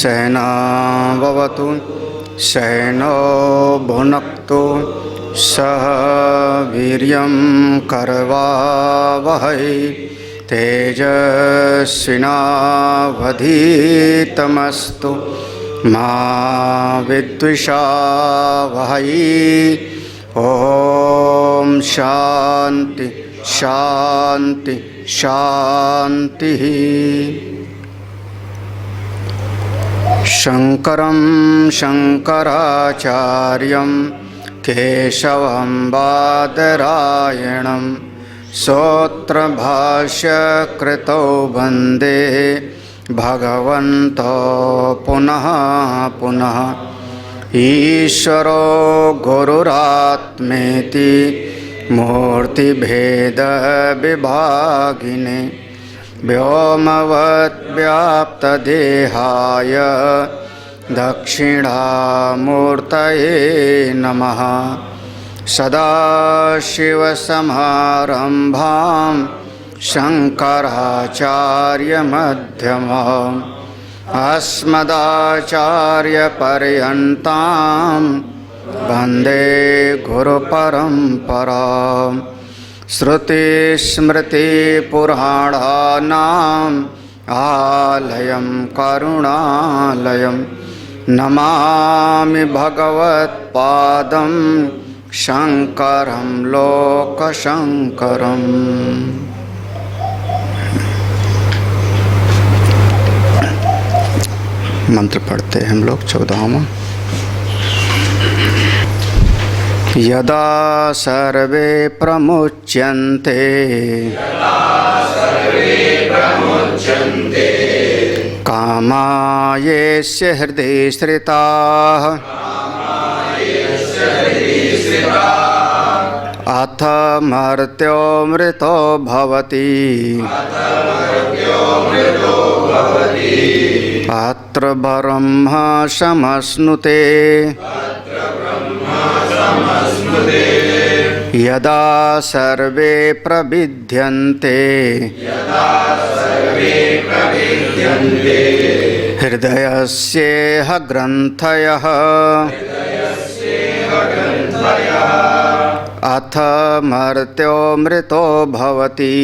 सहनाववतु सहनो भुनक्तु सह वीर्यं करवावहै तेजस्विनावधीतमस्तु मा विद्विषावहै। ओम शांति शांति शांति। शंकरं शंकराचार्यं केशवं बादरायणं सूत्रभाष्यकृतौ वन्दे भगवन्तो पुनः पुनः। ईश्वरो गुरुरात्मेति मूर्तिभेदविभागिने व्योमवद्व्याप्तदेहाय दक्षिणामूर्तये नमः। सदाशिवसमारम्भां शङ्कराचार्यमध्यमाम् अस्मदाचार्यपर्यन्तां वन्दे गुरुपरम्पराम्। श्रुतिस्मृतिपुराणानाम् आलयं करुणालयं नमामि भगवत्पादं शङ्करं लोकशङ्करम्। मंत्र पढ़ते हैं हम लोग 14वां। यदा सर्वे प्रमुच्यन्ते कामायेस्य हृदि श्रिताः अथ मर्त्यो मृतो भवति अत्र ब्रह्म समश्नुते यदा सर्वे प्रविद्यन्ते हृदयस्येह ग्रन्थयः अथ मर्त्यो मृतो भवति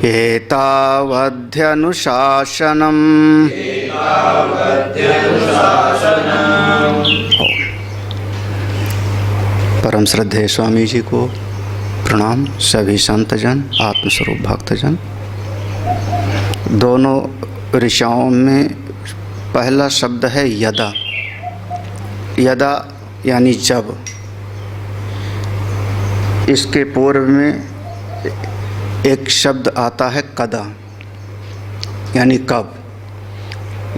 एतावध्यनुशासनम्। परम श्रद्धेय स्वामी जी को प्रणाम। सभी संतजन, आत्मस्वरूप भक्तजन। दोनों ऋषियों में पहला शब्द है यदा। यदा यानी जब। इसके पूर्व में एक शब्द आता है कदा, यानी कब।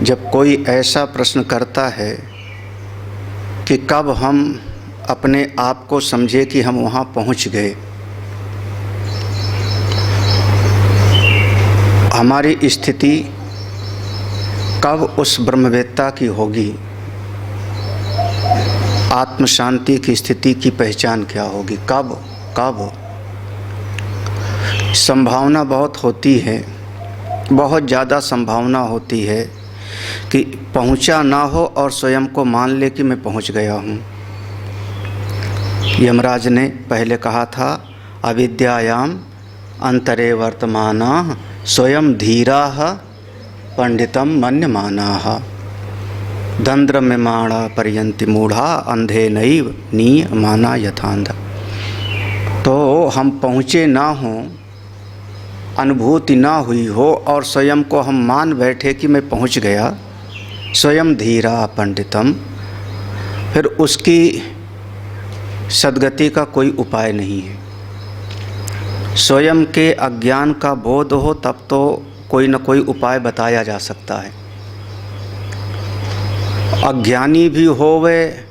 जब कोई ऐसा प्रश्न करता है कि कब हम अपने आप को समझे कि हम वहाँ पहुँच गए, हमारी स्थिति कब उस ब्रह्मवेत्ता की होगी, आत्म शांति की स्थिति की पहचान क्या होगी, कब कब। संभावना बहुत होती है, बहुत ज़्यादा संभावना होती है कि पहुंचा ना हो और स्वयं को मान ले कि मैं पहुंच गया हूं। यमराज ने पहले कहा था अविद्यायाम अंतरे वर्तमाना स्वयं धीराः पंडितम मन्यमानाः दंद्रम्यमाणा पर्यन्ति मूढ़ा अंधे नैव नीयमाना यथांध। तो हम पहुँचे ना हों, अनुभूति ना हुई हो और स्वयं को हम मान बैठे कि मैं पहुँच गया, स्वयं धीरा पंडितम, फिर उसकी सद्गति का कोई उपाय नहीं है। स्वयं के अज्ञान का बोध हो तब तो कोई न कोई उपाय बताया जा सकता है। अज्ञानी भी होवे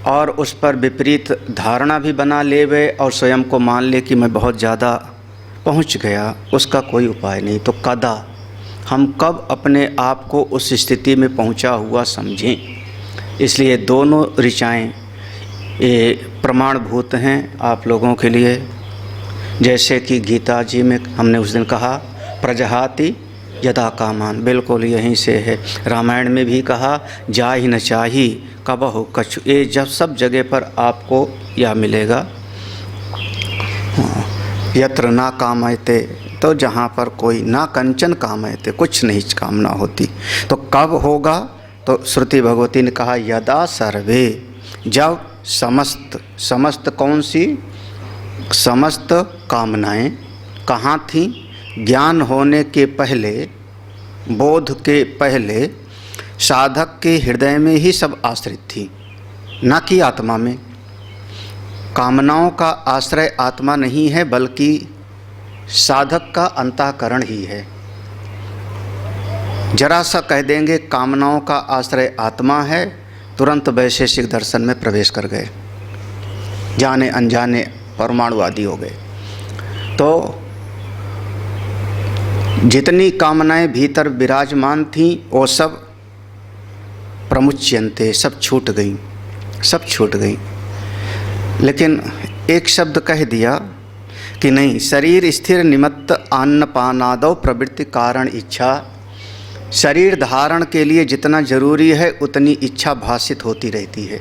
और उस पर विपरीत धारणा भी बना लेवे और स्वयं को मान ले कि मैं बहुत ज़्यादा पहुंच गया, उसका कोई उपाय नहीं। तो कदा, हम कब अपने आप को उस स्थिति में पहुंचा हुआ समझें। इसलिए दोनों ऋचाएँ ये प्रमाणभूत हैं आप लोगों के लिए। जैसे कि गीता जी में हमने उस दिन कहा प्रजहाति यदा कामान, बिल्कुल यहीं से है। रामायण में भी कहा जाहि न चाही कबहु कछु, ये जब सब जगह पर आपको यह मिलेगा। यत्र ना कामयते, तो जहाँ पर कोई ना कंचन कामयते, कुछ नहीं कामना होती। तो कब होगा? तो श्रुति भगवती ने कहा यदा सर्वे, जब समस्त कौन सी? समस्त कामनाएं कहाँ थीं? ज्ञान होने के पहले, बोध के पहले साधक के हृदय में ही सब आश्रित थी, ना कि आत्मा में। कामनाओं का आश्रय आत्मा नहीं है, बल्कि साधक का अंतःकरण ही है। जरा सा कह देंगे कामनाओं का आश्रय आत्मा है, तुरंत वैशेषिक दर्शन में प्रवेश कर गए, जाने अनजाने परमाणुवादी हो गए। तो जितनी कामनाएं भीतर विराजमान थीं वो सब प्रमुच्यन्ते, सब छूट गईं, सब छूट गईं। लेकिन एक शब्द कह दिया कि नहीं, शरीर स्थिर निमित्त अन्नपानादौ प्रवृत्ति कारण इच्छा। शरीर धारण के लिए जितना जरूरी है उतनी इच्छा भासित होती रहती है।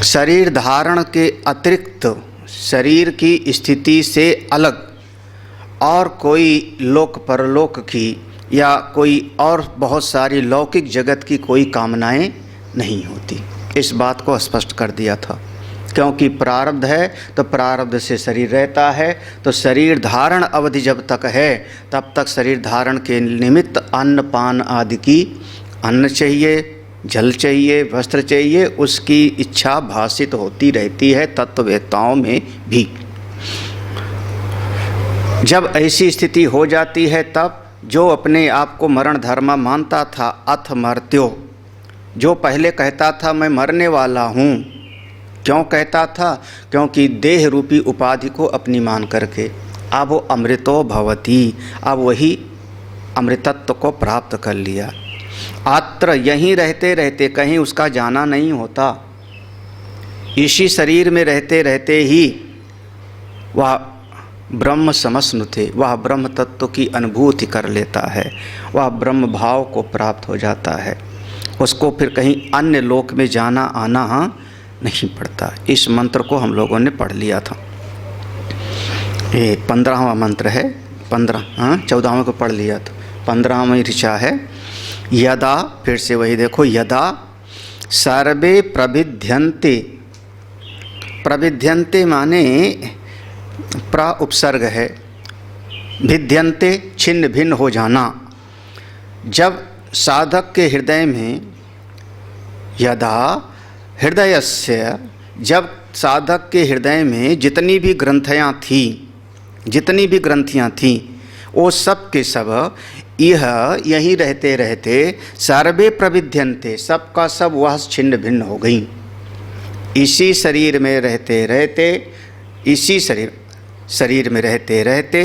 शरीर धारण के अतिरिक्त, शरीर की स्थिति से अलग और कोई लोक परलोक की या कोई और बहुत सारी लौकिक जगत की कोई कामनाएं नहीं होती। इस बात को स्पष्ट कर दिया था। क्योंकि प्रारब्ध है तो प्रारब्ध से शरीर रहता है, तो शरीर धारण अवधि जब तक है तब तक शरीर धारण के निमित्त अन्न पान आदि की, अन्न चाहिए, जल चाहिए, वस्त्र चाहिए, उसकी इच्छा भासित होती रहती है तत्ववेत्ताओं में भी। जब ऐसी स्थिति हो जाती है तब जो अपने आप को मरण धर्मा मानता था, अथ मर्त्यो, जो पहले कहता था मैं मरने वाला हूँ, क्यों कहता था? क्योंकि देह रूपी उपाधि को अपनी मान करके, अब वो अमृतो भवति, अब वही अमृतत्व को प्राप्त कर लिया। अत्र, यहीं रहते रहते, कहीं उसका जाना नहीं होता, इसी शरीर में रहते रहते ही वह ब्रह्म समस्नुते, वह ब्रह्म तत्व की अनुभूति कर लेता है, वह ब्रह्म भाव को प्राप्त हो जाता है। उसको फिर कहीं अन्य लोक में जाना आना नहीं पड़ता। इस मंत्र को हम लोगों ने पढ़ लिया था, ये 15वां मंत्र है। 14वां को पढ़ लिया था, 15वां ऋचा है। यदा, फिर से वही देखो, यदा सर्वे प्रभिध्यन्ते, प्रभिध्यन्ते माने प्रा उपसर्ग है, भिद्यन्ते छिन्न भिन्न हो जाना। जब साधक के हृदय में, यदा हृदयस्य, जब साधक के हृदय में जितनी भी ग्रंथियाँ थीं, वो सब के सब यहीं रहते रहते सर्वे प्रविध्यन्ते, सब का सब वह छिन्न भिन्न हो गई। इसी शरीर में रहते रहते, इसी शरीर में रहते रहते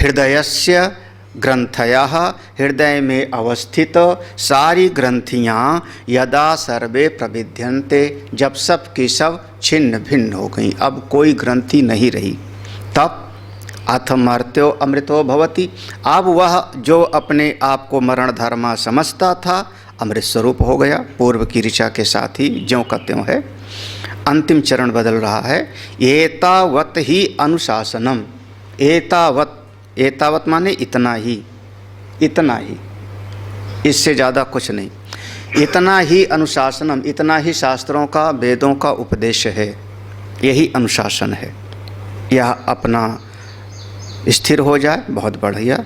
हृदयस्य ग्रंथयः, हृदय में अवस्थित सारी ग्रंथियाँ यदा सर्वे प्रविध्यन्ते, जब सब की सब छिन्न भिन्न हो गई, अब कोई ग्रंथि नहीं रही, तब अथ मर्त्यो अमृतो भवति, अब वह जो अपने आप को मरण धर्मा समझता था अमृत स्वरूप हो गया। पूर्व की ऋचा के साथ ही ज्यों का त्यों है, अंतिम चरण बदल रहा है। एतावत ही अनुशासनम, एतावत, एतावत माने इतना ही, इतना ही, इससे ज़्यादा कुछ नहीं, इतना ही अनुशासनम, इतना ही शास्त्रों का, वेदों का उपदेश है, यही अनुशासन है। यह अपना स्थिर हो जाए, बहुत बढ़िया।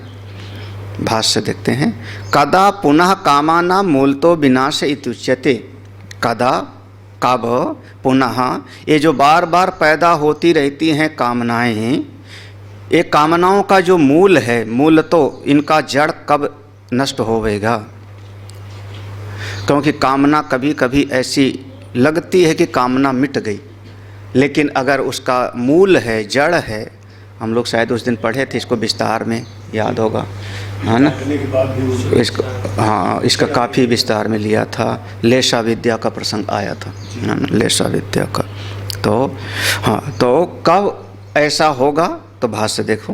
भाष्य देखते हैं। कदा पुनः कामाना मूलतो विनाश इत्युच्यते, कदा, कब, पुनः, ये जो बार बार पैदा होती रहती हैं कामनाएं, ये कामनाओं का जो मूल है, मूल तो इनका जड़ कब नष्ट होवेगा? क्योंकि कामना कभी कभी ऐसी लगती है कि कामना मिट गई, लेकिन अगर उसका मूल है, जड़ है, हम लोग शायद उस दिन पढ़े थे इसको विस्तार में, याद होगा, है ना? इसको, हाँ, इसका काफ़ी विस्तार में लिया था, लेशा विद्या का प्रसंग आया था, है ना, लेशा विद्या का। तो हाँ, तो कब ऐसा होगा? तो भाष्य देखो,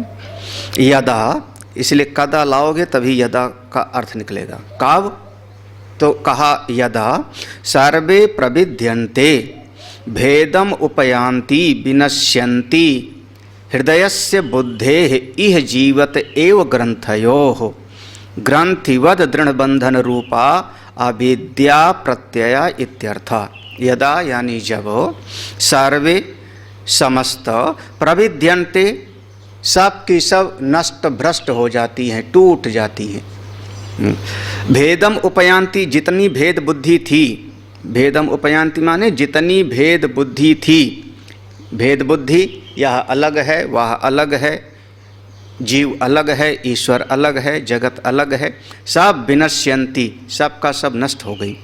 यदा, इसलिए कदा लाओगे तभी यदा का अर्थ निकलेगा। कब? तो कहा यदा सर्वे प्रविद्यन्ते भेदम उपयान्ति विनश्यन्ति हृदयस्य बुद्धेः इह जीवत एव ग्रंथयोः ग्रंथिवद दृढ़बंधन रूपा अविद्या प्रत्यया इत्यर्थ। यदा यानी जब सर्वे समस्त प्रविद्यन्ते सब की सब नष्ट भ्रष्ट हो जाती हैं, टूट जाती हैं। भेदम उपयांति, जितनी भेद बुद्धि थी, भेदम उपयांति माने जितनी भेद बुद्धि थी, भेद बुद्धि यह अलग है वह अलग है, जीव अलग है ईश्वर अलग है जगत अलग है, सब विनश्यन्ति सब का सब नष्ट हो गई।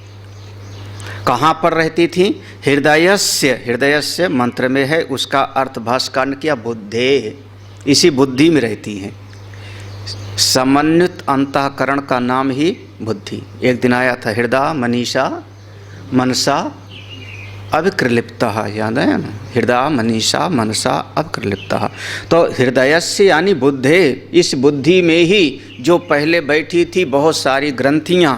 कहाँ पर रहती थी? हृदयस्य, हृदयस्य मंत्र में है, उसका अर्थ भाष्यकार ने किया बुद्धे, इसी बुद्धि में रहती हैं। समन्वित अंतःकरण का नाम ही बुद्धि। एक दिन आया था हृदय मनीषा मनसा अविकृलिप्तः, याद है ना? हृदय मनीषा मनसा अविकृलिप्तः। तो हृदय से यानी बुद्धे, इस बुद्धि में ही जो पहले बैठी थी बहुत सारी ग्रंथियाँ,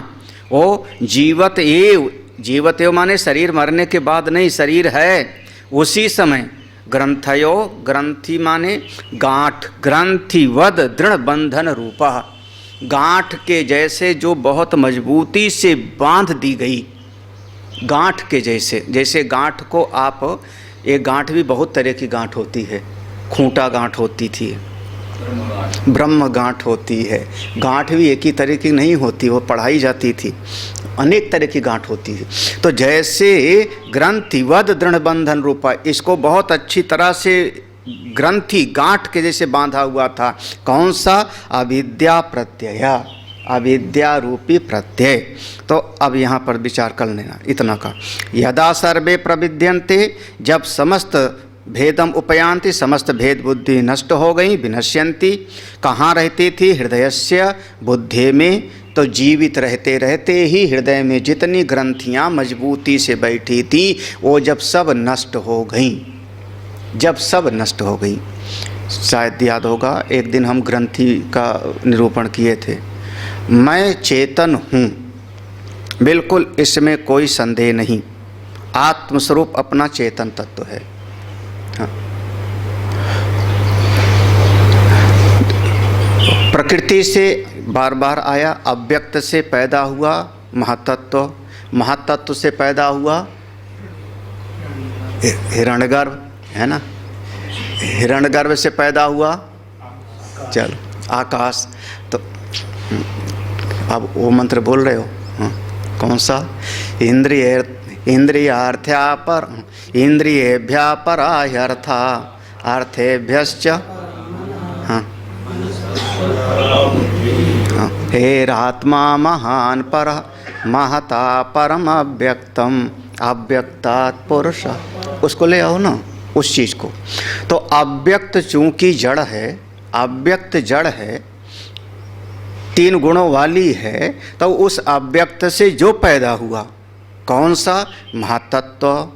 वो जीवत एव, जीवत एव माने शरीर मरने के बाद नहीं, शरीर है उसी समय। ग्रंथयो, ग्रंथि माने गांठ, ग्रंथिवद दृढ़ बंधन रूपा, गांठ के जैसे जो बहुत मजबूती से बांध दी गई, गांठ के जैसे। जैसे गांठ को आप, एक गांठ भी बहुत तरह की गांठ होती है, खूंटा गांठ होती थी, ब्रह्म गांठ होती है, गांठ भी एक ही तरह की नहीं होती, वो पढ़ाई जाती थी, अनेक तरह की गांठ होती है। तो जैसे ग्रंथिवद दृढ़ बंधन रूपा, इसको बहुत अच्छी तरह से ग्रंथि गांठ के जैसे बांधा हुआ था। कौन सा? अविद्या प्रत्यय, अविद्या रूपी प्रत्यय। तो अब यहाँ पर विचार कर लेना इतना का। यदा सर्वे प्रविद्यन्ते, जब समस्त भेदम उपयांति, समस्त भेद बुद्धि नष्ट हो गई, विनश्यन्ति, कहाँ रहती थी? हृदयस्य, बुद्धि में। तो जीवित रहते रहते ही हृदय में जितनी ग्रंथियाँ मजबूती से बैठी थी वो जब सब नष्ट हो गईं, जब सब नष्ट हो गई। शायद याद होगा एक दिन हम ग्रंथि का निरूपण किए थे। मैं चेतन हूँ, बिल्कुल इसमें कोई संदेह नहीं, आत्मस्वरूप अपना चेतन तत्व है। हाँ। प्रकृति से बार बार आया, अव्यक्त से पैदा हुआ महातत्व, महातत्व से पैदा हुआ हिरण्यगर्भ, है ना? हिरण्यगर्भ से पैदा हुआ चलो आकाश। तो अब वो मंत्र बोल रहे हो? हाँ। कौन सा? इंद्रियार्थ्या पर, इंद्रियेभ्या पराह्यर्था अर्थेभ्यश्च। हाँ। हेरात्मा महान पर महता परम अव्यक्तम अव्यक्तात् पुरुष। उसको ले आओ ना, उस चीज़ को। तो अव्यक्त चूँकि जड़ है, अव्यक्त जड़ है, तीन गुणों वाली है, तो उस अव्यक्त से जो पैदा हुआ कौन सा? महातत्व,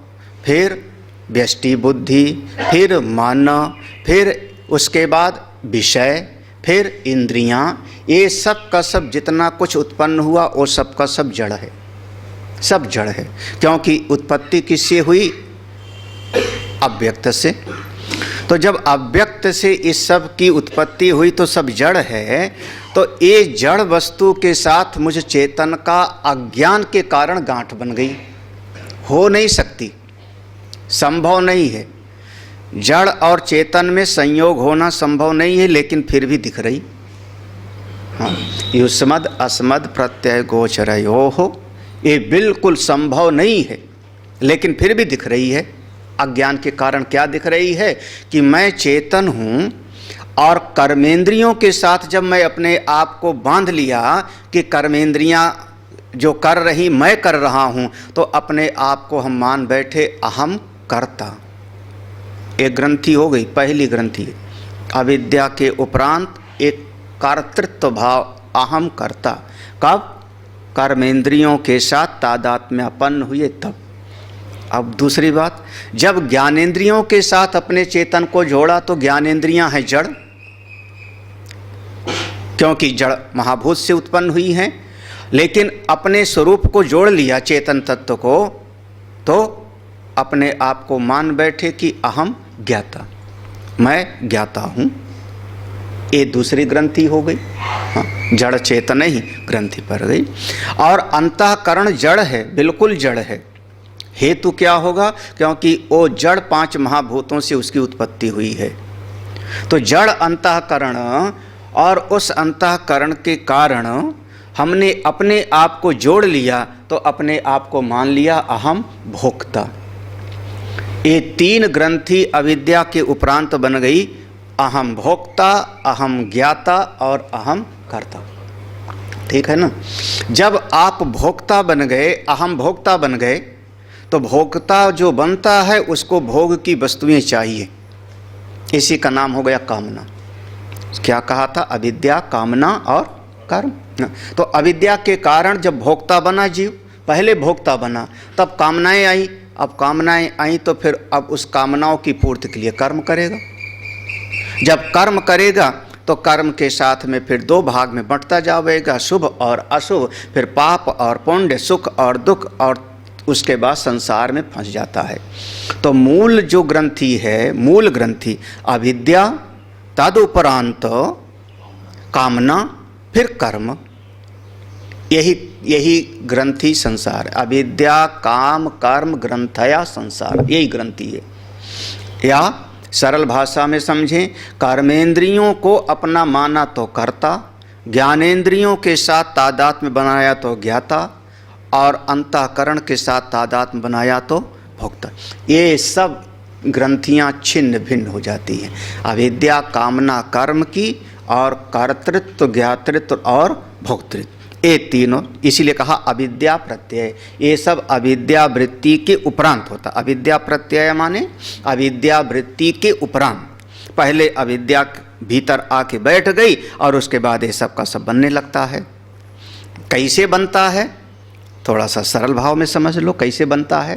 फिर व्यष्टि बुद्धि, फिर मन, फिर उसके बाद विषय, फिर इंद्रियां, ये सब का सब जितना कुछ उत्पन्न हुआ वो सब का सब जड़ है, सब जड़ है। क्योंकि उत्पत्ति किससे हुई? अव्यक्त से। तो जब अव्यक्त से इस सब की उत्पत्ति हुई तो सब जड़ है। तो ये जड़ वस्तु के साथ मुझ चेतन का अज्ञान के कारण गांठ बन गई, हो नहीं सकती, संभव नहीं है। जड़ और चेतन में संयोग होना संभव नहीं है, लेकिन फिर भी दिख रही। हाँ, युष्मद अस्मद प्रत्यय गोचरयोः, ये बिल्कुल संभव नहीं है, लेकिन फिर भी दिख रही है। अज्ञान के कारण क्या दिख रही है? कि मैं चेतन हूँ और कर्मेंद्रियों के साथ जब मैं अपने आप को बांध लिया कि कर्मेंद्रियाँ जो कर रही मैं कर रहा हूँ, तो अपने आप को हम मान बैठे अहम कर्ता। एक ग्रंथि हो गई, पहली ग्रंथि। अविद्या के उपरांत एक कर्तृत्व भाव, अहम कर्ता। कब? कर्मेंद्रियों के साथ तादात्म्यपन्न हुए तब। अब दूसरी बात, जब ज्ञानेंद्रियों के साथ अपने चेतन को जोड़ा तो ज्ञानेंद्रियां हैं जड़, क्योंकि जड़ महाभूत से उत्पन्न हुई हैं, लेकिन अपने स्वरूप को जोड़ लिया चेतन तत्व को, तो अपने आप को मान बैठे कि अहम ज्ञाता, मैं ज्ञाता हूँ। ये दूसरी ग्रंथि हो गई। हाँ, जड़ चेतन ही ग्रंथि पड़ गई। और अंतःकरण जड़ है, बिल्कुल जड़ है। हेतु क्या होगा? क्योंकि वो जड़ 5 महाभूतों से उसकी उत्पत्ति हुई है। तो जड़ अंतःकरण, और उस अंतःकरण के कारण हमने अपने आप को जोड़ लिया, तो अपने आप को मान लिया अहम भोक्ता। ये 3 ग्रंथि अविद्या के उपरांत बन गई, अहम भोक्ता, अहम ज्ञाता और अहम कर्ता। ठीक है ना? जब आप भोक्ता बन गए, अहम भोक्ता बन गए, तो भोक्ता जो बनता है उसको भोग की वस्तुएं चाहिए। इसी का नाम हो गया कामना। क्या कहा था? अविद्या, कामना और कर्म। तो अविद्या के कारण जब भोक्ता बना जीव, पहले भोक्ता बना, तब कामनाएं आई। अब कामनाएं आई तो फिर अब उस कामनाओं की पूर्ति के लिए कर्म करेगा। जब कर्म करेगा तो कर्म के साथ में फिर 2 भाग में बंटता जाएगा, शुभ और अशुभ, फिर पाप और पुण्य, सुख और दुख, और उसके बाद संसार में फंस जाता है। तो मूल जो ग्रंथि है, मूल ग्रंथि अविद्या, तदुपरांत कामना, फिर कर्म, यही ग्रंथि संसार। अविद्या, काम, कर्म, ग्रंथया संसार, यही ग्रंथि है। या सरल भाषा में समझें, कर्मेंद्रियों को अपना माना तो कर्ता, ज्ञानेंद्रियों के साथ तादात्म्य बनाया तो ज्ञाता, और अंतःकरण के साथ तादात्म्य बनाया तो भोक्ता। ये सब ग्रंथियाँ छिन्न भिन्न हो जाती हैं। अविद्या, कामना, कर्म की, और कर्तृत्व, ज्ञातृत्व और भोक्तृत्व, ये तीनों। इसीलिए कहा अविद्या प्रत्यय। ये सब अविद्या वृत्ति के उपरांत होता। अविद्या प्रत्यय माने अविद्या वृत्ति के उपरांत। पहले अविद्या भीतर आके बैठ गई और उसके बाद ये सब का सब बनने लगता है। कैसे बनता है? थोड़ा सा सरल भाव में समझ लो कैसे बनता है,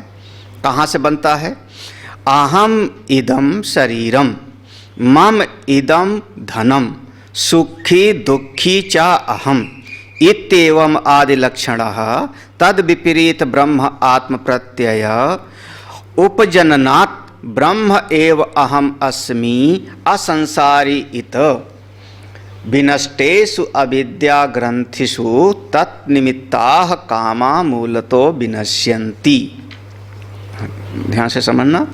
कहाँ से बनता है। अहम इदम शरीरम, मम इदम धनम, सुखी दुखी चा अहम, इत्येवम् आदिलक्षणः तद विपरीत ब्रह्म आत्म प्रत्यय उपजननात् ब्रह्म एव अहम अस्मि असंसारी इत विनष्टेषु अविद्या ग्रंथिषु तन्निमित्ताः कामा मूलतो विनश्यन्ति। ध्यान से समझना।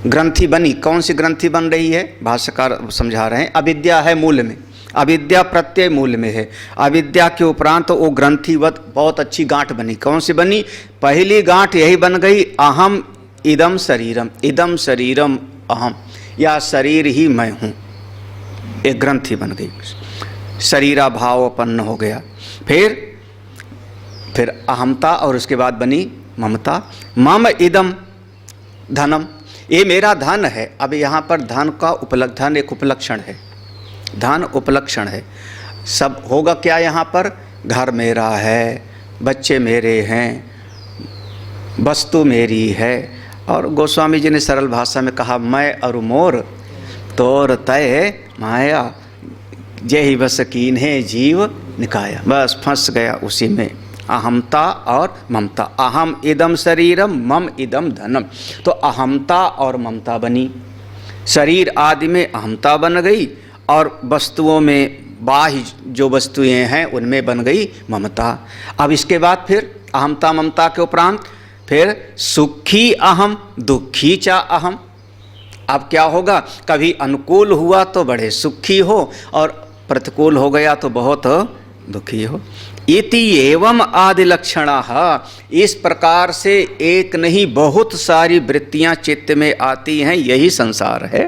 ग्रंथि बनी, कौन सी ग्रंथि बन रही है? भाष्यकार समझा रहे हैं। अविद्या है मूल में, अविद्या प्रत्यय मूल में है। अविद्या के उपरांत तो वो ग्रंथिवत बहुत अच्छी गांठ बनी। कौन सी बनी? पहली गांठ यही बन गई, अहम इदम शरीरम, इदम शरीरम अहम, या शरीर ही मैं हूँ। एक ग्रंथि बन गई, शरीरा भाव उत्पन्न हो गया। फिर अहमता, और उसके बाद बनी ममता। मम इदम धनम, ये मेरा धन है। अब यहाँ पर धन का धन एक उपलक्षण है, धन उपलक्षण है। सब होगा क्या यहाँ पर? घर मेरा है, बच्चे मेरे हैं, वस्तु मेरी है। और गोस्वामी जी ने सरल भाषा में कहा, मैं और मोर तोर तय माया, जेहि बस कीन्हे जीव निकाया। बस फंस गया उसी में, अहमता और ममता। अहम इदम शरीरम, मम इदम धनम। तो अहमता और ममता बनी। शरीर आदि में अहमता बन गई, और वस्तुओं में बाह्य जो वस्तुएं हैं उनमें बन गई ममता। अब इसके बाद फिर अहमता ममता के उपरांत फिर सुखी अहम, दुखी चा अहम। अब क्या होगा? कभी अनुकूल हुआ तो बड़े सुखी हो, और प्रतिकूल हो गया तो बहुत दुखी हो। इति एवं आदि लक्षणाः, इस प्रकार से एक नहीं बहुत सारी वृत्तियां चित्त में आती हैं। यही संसार है,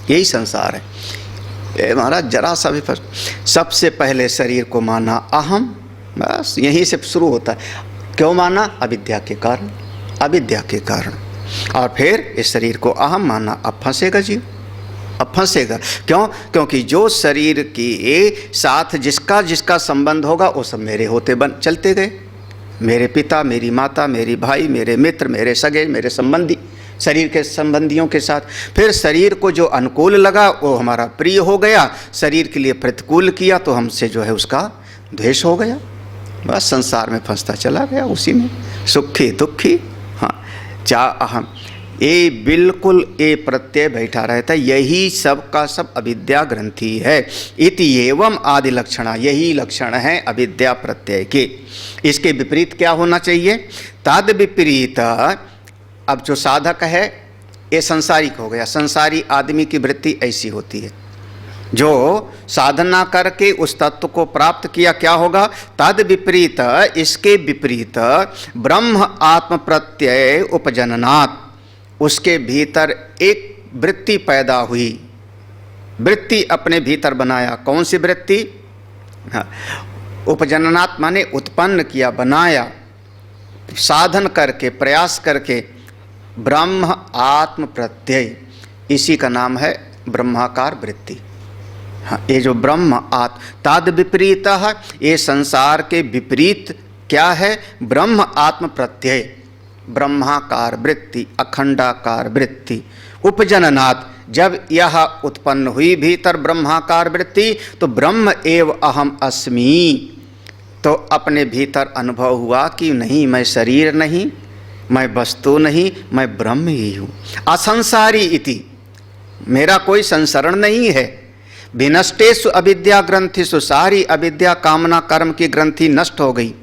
यही संसार है। ये महाराज जरा सा भी सबसे पहले शरीर को माना अहम, बस यहीं से शुरू होता है। क्यों माना? अविद्या के कारण, अविद्या के कारण। और फिर इस शरीर को अहम माना। अब फंसेगा जीव, अब फंसेगा। क्यों? क्योंकि जो शरीर के साथ जिसका जिसका संबंध होगा वो सब मेरे होते चलते गए। मेरे पिता, मेरी माता, मेरी भाई, मेरे मित्र, मेरे सगे, मेरे संबंधी, शरीर के संबंधियों के साथ। फिर शरीर को जो अनुकूल लगा वो हमारा प्रिय हो गया, शरीर के लिए प्रतिकूल किया तो हमसे जो है उसका द्वेष हो गया। बस संसार में फंसता चला गया, उसी में सुखी दुखी। हाँ, चा अहम, ये बिल्कुल ये प्रत्यय बैठा रहता है। यही सब का सब अविद्या ग्रंथि है। इति एवं आदि लक्षणा, यही लक्षण है अविद्या प्रत्यय के। इसके विपरीत क्या होना चाहिए? तद विपरीत, अब जो साधक है ये संसारिक हो गया। संसारी आदमी की वृत्ति ऐसी होती है, जो साधना करके उस तत्व को प्राप्त किया, क्या होगा? तद विपरीत, इसके विपरीत ब्रह्म आत्म प्रत्यय उपजननात्, उसके भीतर एक वृत्ति पैदा हुई, वृत्ति अपने भीतर बनाया। कौन सी वृत्ति? हाँ, उपजननात् माने उत्पन्न किया, बनाया, साधन करके, प्रयास करके, ब्रह्म आत्म प्रत्यय, इसी का नाम है ब्रह्माकार वृत्ति। हाँ, ये जो ब्रह्म आत्म, तद विपरीत, ये संसार के विपरीत क्या है? ब्रह्म आत्म प्रत्यय, ब्रह्माकार वृत्ति, अखंडाकार वृत्ति। उपजननात्, जब यह उत्पन्न हुई भीतर ब्रह्माकार वृत्ति, तो ब्रह्म एव अहम अस्मि, तो अपने भीतर अनुभव हुआ कि नहीं, मैं शरीर नहीं, मैं वस्तु नहीं, मैं ब्रह्म ही हूँ। असंसारी इति, मेरा कोई संसरण नहीं है। विनष्टेषु अविद्या ग्रंथिषु, सारी अविद्या कामना कर्म की ग्रंथि नष्ट हो गई,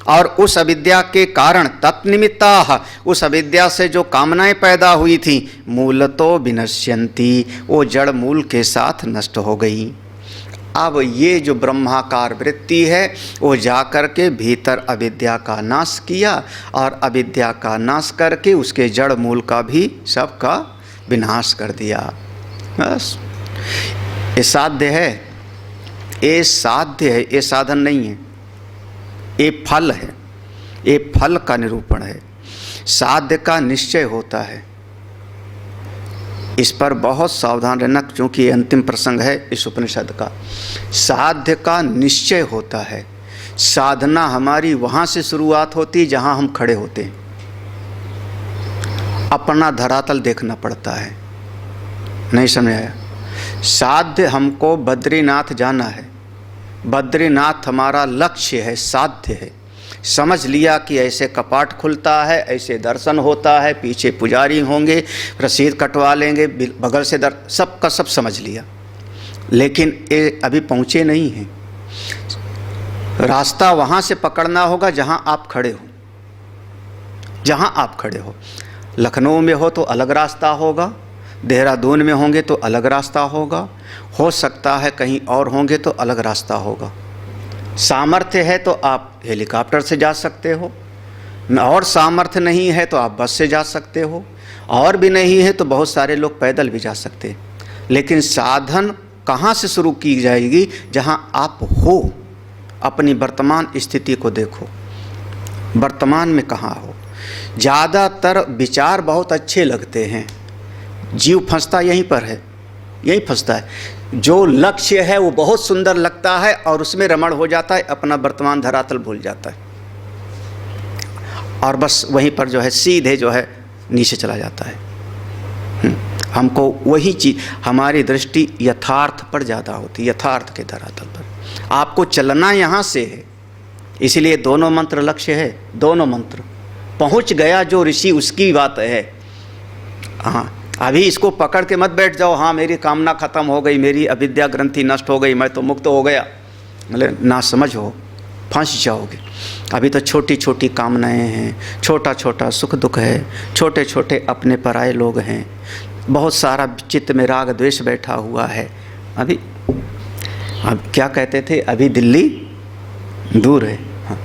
और उस अविद्या के कारण तत्निमित्ता, उस अविद्या से जो कामनाएं पैदा हुई थी, मूलतो विनश्यन्ति, वो जड़ मूल के साथ नष्ट हो गई। अब ये जो ब्रह्माकार वृत्ति है वो जाकर के भीतर अविद्या का नाश किया, और अविद्या का नाश करके उसके जड़ मूल का भी सबका विनाश कर दिया। बस ये साध्य है, ये साध्य है, ये साधन नहीं है, ये फल है, ये फल का निरूपण है। साध्य का निश्चय होता है, इस पर बहुत सावधान रहना, क्योंकि ये अंतिम प्रसंग है इस उपनिषद का। साध्य का निश्चय होता है। साधना हमारी वहाँ से शुरुआत होती जहाँ हम खड़े होते हैं। अपना धरातल देखना पड़ता है। नहीं समझ आया? साध्य, हमको बद्रीनाथ जाना है, बद्रीनाथ हमारा लक्ष्य है, साध्य है। समझ लिया कि ऐसे कपाट खुलता है, ऐसे दर्शन होता है, पीछे पुजारी होंगे, रसीद कटवा लेंगे, बगल से सब का सब समझ लिया, लेकिन ये अभी पहुँचे नहीं हैं। रास्ता वहाँ से पकड़ना होगा जहाँ आप खड़े हो, जहाँ आप खड़े हो। लखनऊ में हो तो अलग रास्ता होगा, देहरादून में होंगे तो अलग रास्ता होगा, हो सकता है कहीं और होंगे तो अलग रास्ता होगा। सामर्थ्य है तो आप हेलीकॉप्टर से जा सकते हो, और सामर्थ्य नहीं है तो आप बस से जा सकते हो, और भी नहीं है तो बहुत सारे लोग पैदल भी जा सकते हैं। लेकिन साधन कहाँ से शुरू की जाएगी? जहाँ आप हो, अपनी वर्तमान स्थिति को देखो, वर्तमान में कहाँ हो। ज़्यादातर विचार बहुत अच्छे लगते हैं, जीव फंसता यहीं पर है, यहीं फंसता है। जो लक्ष्य है वो बहुत सुंदर लगता है और उसमें रमण हो जाता है, अपना वर्तमान धरातल भूल जाता है, और बस वहीं पर जो है सीधे जो है नीचे चला जाता है। हमको वही चीज़, हमारी दृष्टि यथार्थ पर ज़्यादा होती है, यथार्थ के धरातल पर। आपको चलना यहाँ से है, इसीलिए दोनों मंत्र लक्ष्य है, दोनों मंत्र। पहुँच गया जो ऋषि उसकी बात है। हाँ, अभी इसको पकड़ के मत बैठ जाओ, हाँ मेरी कामना खत्म हो गई, मेरी अविद्या ग्रंथि नष्ट हो गई, मैं तो मुक्त हो गया, मतलब ना समझ हो, फंस जाओगे। अभी तो छोटी छोटी कामनाएं हैं, छोटा छोटा सुख दुख है, छोटे छोटे अपने पराये लोग हैं, बहुत सारा चित्त में राग द्वेष बैठा हुआ है। अभी अब क्या कहते थे, अभी दिल्ली दूर है। हाँ,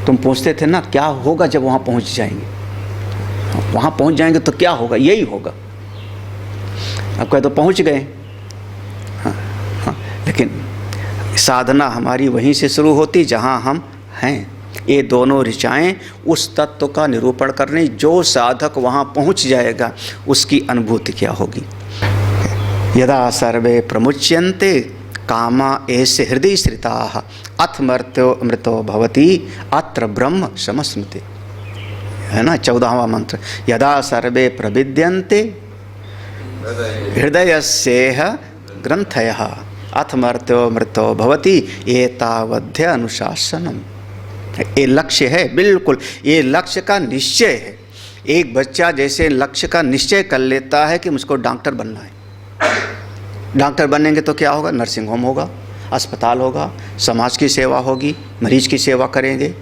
तुम पूछते थे ना क्या होगा जब वहाँ पहुँच जाएंगे, वहाँ पहुँच जाएंगे तो क्या होगा, यही होगा। अब कह तो पहुँच गए। हाँ हाँ, लेकिन साधना हमारी वहीं से शुरू होती जहाँ हम हैं। ये दोनों ऋचाएँ उस तत्व का निरूपण करने, जो साधक वहाँ पहुँच जाएगा उसकी अनुभूति क्या होगी। यदा सर्वे प्रमुच्यन्ते कामा ऐसे हृदय श्रिताः अथ मर्त्यो मृतो भवति अत्र ब्रह्म समस्नुते। है ना 14वां मंत्र, यदा सर्वे प्रविद्यन्ते हृदयस्येह ग्रंथयः अथ मर्त्यो मृतो भवति एतावध्य अनुशासनम। ये लक्ष्य है, बिल्कुल ये लक्ष्य का निश्चय है। एक बच्चा जैसे लक्ष्य का निश्चय कर लेता है कि मुझको डॉक्टर बनना है, डॉक्टर बनेंगे तो क्या होगा, नर्सिंग होम होगा, अस्पताल होगा, समाज की सेवा होगी, मरीज की सेवा करेंगे।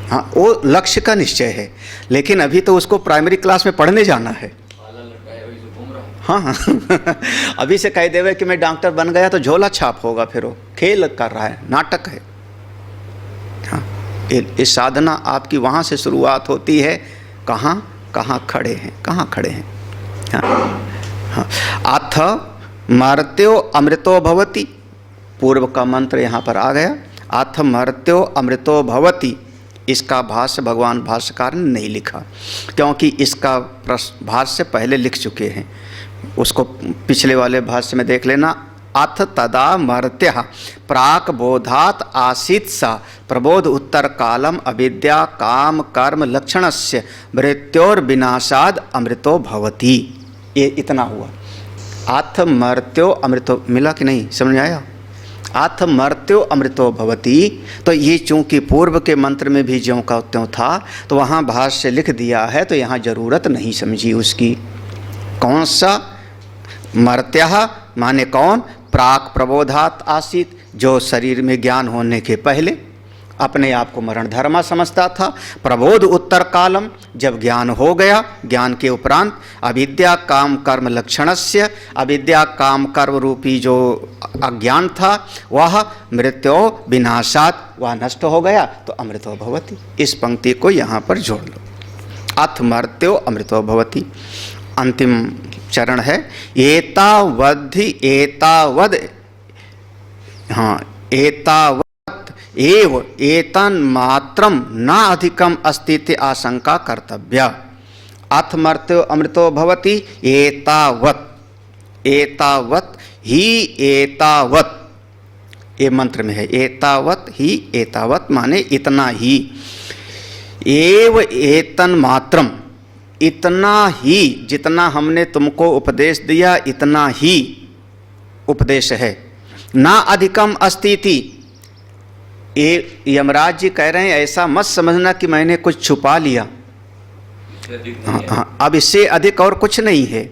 हाँ, वो लक्ष्य का निश्चय है, लेकिन अभी तो उसको प्राइमरी क्लास में पढ़ने जाना है। हाँ अभी से कह देवे कि मैं डॉक्टर बन गया तो झोला छाप होगा, फिर वो खेल कर रहा है, नाटक है। हाँ, ये साधना आपकी वहाँ से शुरुआत होती है। कहाँ खड़े हैं, कहाँ खड़े हैं। हाँ, अथ मर्त्यो अमृतो भवति, पूर्व का मंत्र यहाँ पर आ गया। अथ मर्त्यो अमृतो भवति, इसका भाष्य भगवान भाष्यकार ने नहीं लिखा, क्योंकि इसका भाष्य पहले लिख चुके हैं। उसको पिछले वाले भाष्य में देख लेना। अथ तदा मर्त्य प्राक बोधात आसीत सा प्रबोध उत्तर कालम अविद्या काम कर्म लक्षणस्य मृत्योर्विनाशाद अमृतो भवति। ये इतना हुआ। अथ मर्त्यो अमृतो, मिला कि नहीं, समझ में आया? अथ मर्त्यो अमृतो भवति, तो ये चूंकि पूर्व के मंत्र में भी ज्यों का त्यों था, तो वहाँ भाष्य लिख दिया है, तो यहाँ जरूरत नहीं समझी उसकी। कौन सा मर्त्यः माने कौन, प्राक प्रबोधात आसीत, जो शरीर में ज्ञान होने के पहले अपने आप को मरण धर्मा समझता था। प्रबोध उत्तर कालम, जब ज्ञान हो गया, ज्ञान के उपरांत अविद्या काम कर्म लक्षणस्य, अविद्या काम कर्म रूपी जो अज्ञान था वह मृत्यो विनाशात, वह नष्ट हो गया, तो अमृतो भवति। इस पंक्ति को यहाँ पर जोड़ लो। अथ मर्त्यो अमृतो भवति। अंतिम चरण है एतावद्धि एतावद, हाँ एतावत् एव एतन मात्रम न अधिकम अस्तित्व आशंका कर्तव्या। अथ मर्त्यो अमृतो भवति एतावत्, एतावत् ही एतावत्, ये मंत्र में है। एतावत् ही एतावत् माने इतना ही, एव एतन मात्रम, इतना ही, जितना हमने तुमको उपदेश दिया इतना ही उपदेश है। ना अधिकम अस्तिति, ये यमराज जी कह रहे हैं ऐसा मत समझना कि मैंने कुछ छुपा लिया। हाँ, अब इससे अधिक और कुछ नहीं है।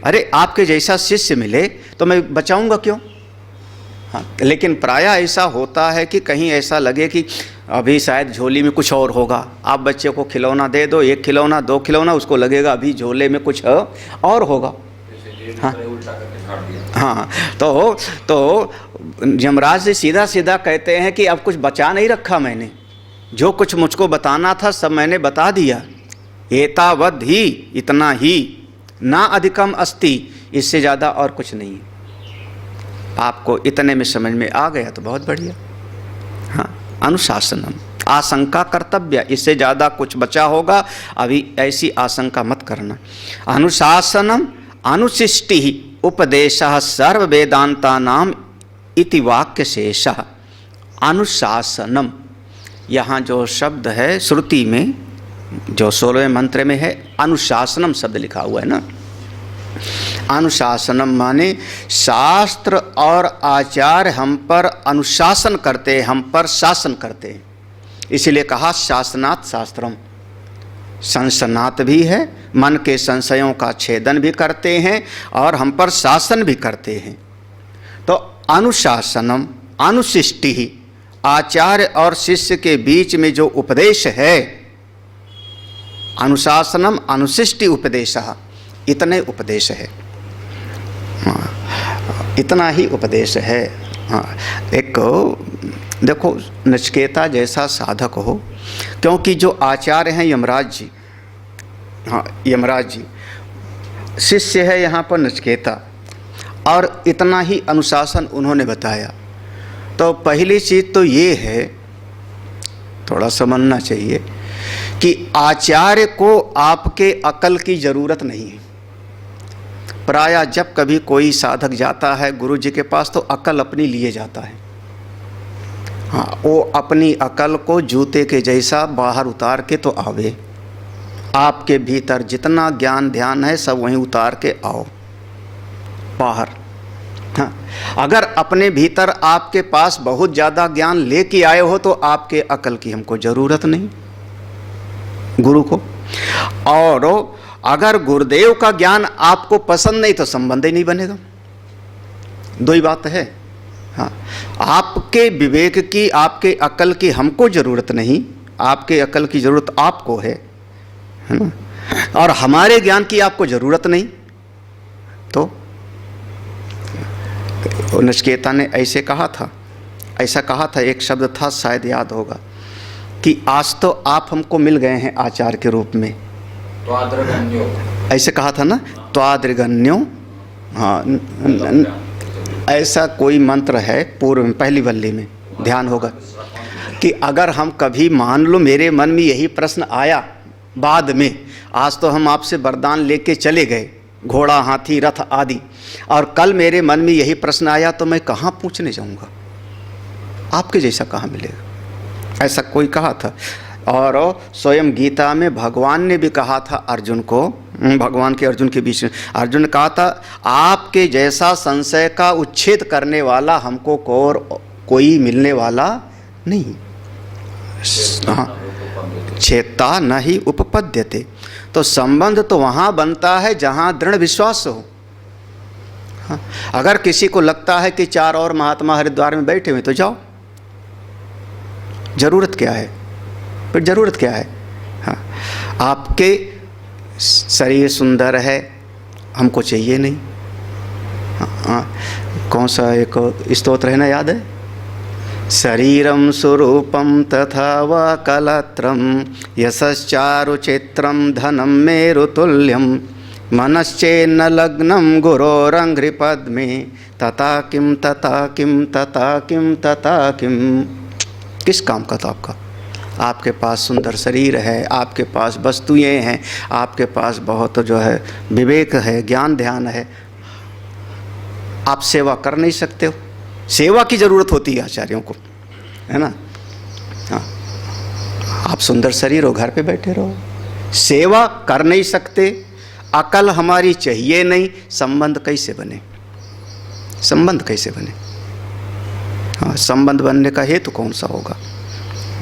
अरे आपके जैसा शिष्य मिले तो मैं बचाऊंगा क्यों? हाँ, लेकिन प्रायः ऐसा होता है कि कहीं ऐसा लगे कि अभी शायद झोली में कुछ और होगा। आप बच्चे को खिलौना दे दो, 1 खिलौना 2 खिलौना, उसको लगेगा अभी झोले में कुछ और होगा। हाँ हाँ, तो यमराज जी सीधा सीधा कहते हैं कि अब कुछ बचा नहीं रखा मैंने, जो कुछ मुझको बताना था सब मैंने बता दिया। एतावद् ही, इतना ही, ना अधिकम अस्ति, इससे ज़्यादा और कुछ नहीं है। आपको इतने में समझ में आ गया तो बहुत बढ़िया। हाँ, अनुशासनम, आशंका कर्तव्य, इससे ज़्यादा कुछ बचा होगा अभी ऐसी आशंका मत करना। अनुशासनम अनुशिष्टि उपदेशः सर्व वेदांतानाम इति वाक्य शेषः। अनुशासनम, यहाँ जो शब्द है श्रुति में जो 16वें मंत्र में है, अनुशासनम शब्द लिखा हुआ है ना। अनुशासनम माने शास्त्र और आचार्य हम पर अनुशासन करते हैं, हम पर शासन करते हैं। इसीलिए कहा शासनात् शास्त्रम, संसनात भी है, मन के संशयों का छेदन भी करते हैं और हम पर शासन भी करते हैं। तो अनुशासनम अनुशिष्टि ही, आचार्य और शिष्य के बीच में जो उपदेश है, अनुशासनम अनुशिष्टि उपदेशः, इतने उपदेश है। हाँ, इतना ही उपदेश है। हाँ, एक देखो नचिकेता जैसा साधक हो, क्योंकि जो आचार्य हैं यमराज जी, हाँ यमराज जी, शिष्य है यहाँ पर नचिकेता, और इतना ही अनुशासन उन्होंने बताया। तो पहली चीज़ तो ये है, थोड़ा समझना चाहिए कि आचार्य को आपके अकल की ज़रूरत नहीं है। प्रायः जब कभी कोई साधक जाता है गुरु जी के पास तो अकल अपनी लिए जाता है। हाँ, वो अपनी अकल को जूते के जैसा बाहर उतार के तो आवे, आपके भीतर जितना ज्ञान ध्यान है सब वहीं उतार के आओ बाहर। हाँ, अगर अपने भीतर आपके पास बहुत ज़्यादा ज्ञान लेके आए हो तो आपके अकल की हमको ज़रूरत नहीं, गुरु को। और अगर गुरुदेव का ज्ञान आपको पसंद नहीं तो संबंध ही नहीं बनेगा। दो ही बात है। हाँ, आपके विवेक की, आपके अकल की हमको ज़रूरत नहीं, आपके अकल की ज़रूरत आपको है ना, और हमारे ज्ञान की आपको ज़रूरत नहीं। तो नचिकेता ने ऐसे कहा था, ऐसा कहा था, एक शब्द था शायद याद होगा कि आज तो आप हमको मिल गए हैं आचार्य के रूप में, ऐसे कहा था ना, त्वादृगण्यो। हाँ, ऐसा कोई मंत्र है पूर्व में पहली वल्ली में, ध्यान होगा कि अगर हम कभी मान लो मेरे मन में यही प्रश्न आया बाद में, आज तो हम आपसे वरदान लेके चले गए, घोड़ा हाथी रथ आदि, और कल मेरे मन में यही प्रश्न आया तो मैं कहाँ पूछने जाऊँगा, आपके जैसा कहाँ मिलेगा, ऐसा कोई कहा था। और स्वयं गीता में भगवान ने भी कहा था अर्जुन को, भगवान के अर्जुन के बीच में अर्जुन ने कहा था आपके जैसा संशय का उच्छेद करने वाला हमको कोई मिलने वाला नहीं। हाँ, छेता न ही उपपद्यते। तो संबंध तो वहाँ बनता है जहाँ दृढ़ विश्वास हो। हाँ, अगर किसी को लगता है कि 4 और महात्मा हरिद्वार में बैठे हुए तो जाओ, ज़रूरत क्या है, फिर ज़रूरत क्या है। हाँ, आपके शरीर सुंदर है, हमको चाहिए नहीं। हाँ, कौन सा एक स्तोत्र है ना, याद है, शरीरम स्वरूपम तथा व कलत्रम यशश्चारु चित्रम धनम मेरुतुल्यम मनश्चेन्न लग्नम गुरोरंघ्रिपद्मे तथा किम तथा किम तथा किम तथा किम। किस काम का था आपका? आपके पास सुंदर शरीर है, आपके पास वस्तुएं हैं, आपके पास बहुत जो है विवेक है, ज्ञान ध्यान है, आप सेवा कर नहीं सकते हो। सेवा की ज़रूरत होती है आचार्यों को, है ना। हाँ, आप सुंदर शरीर हो, घर पे बैठे रहो, सेवा कर नहीं सकते, अकल हमारी चाहिए नहीं, संबंध कैसे बने, संबंध कैसे बने। हाँ, संबंध बनने का हेतु कौन सा होगा।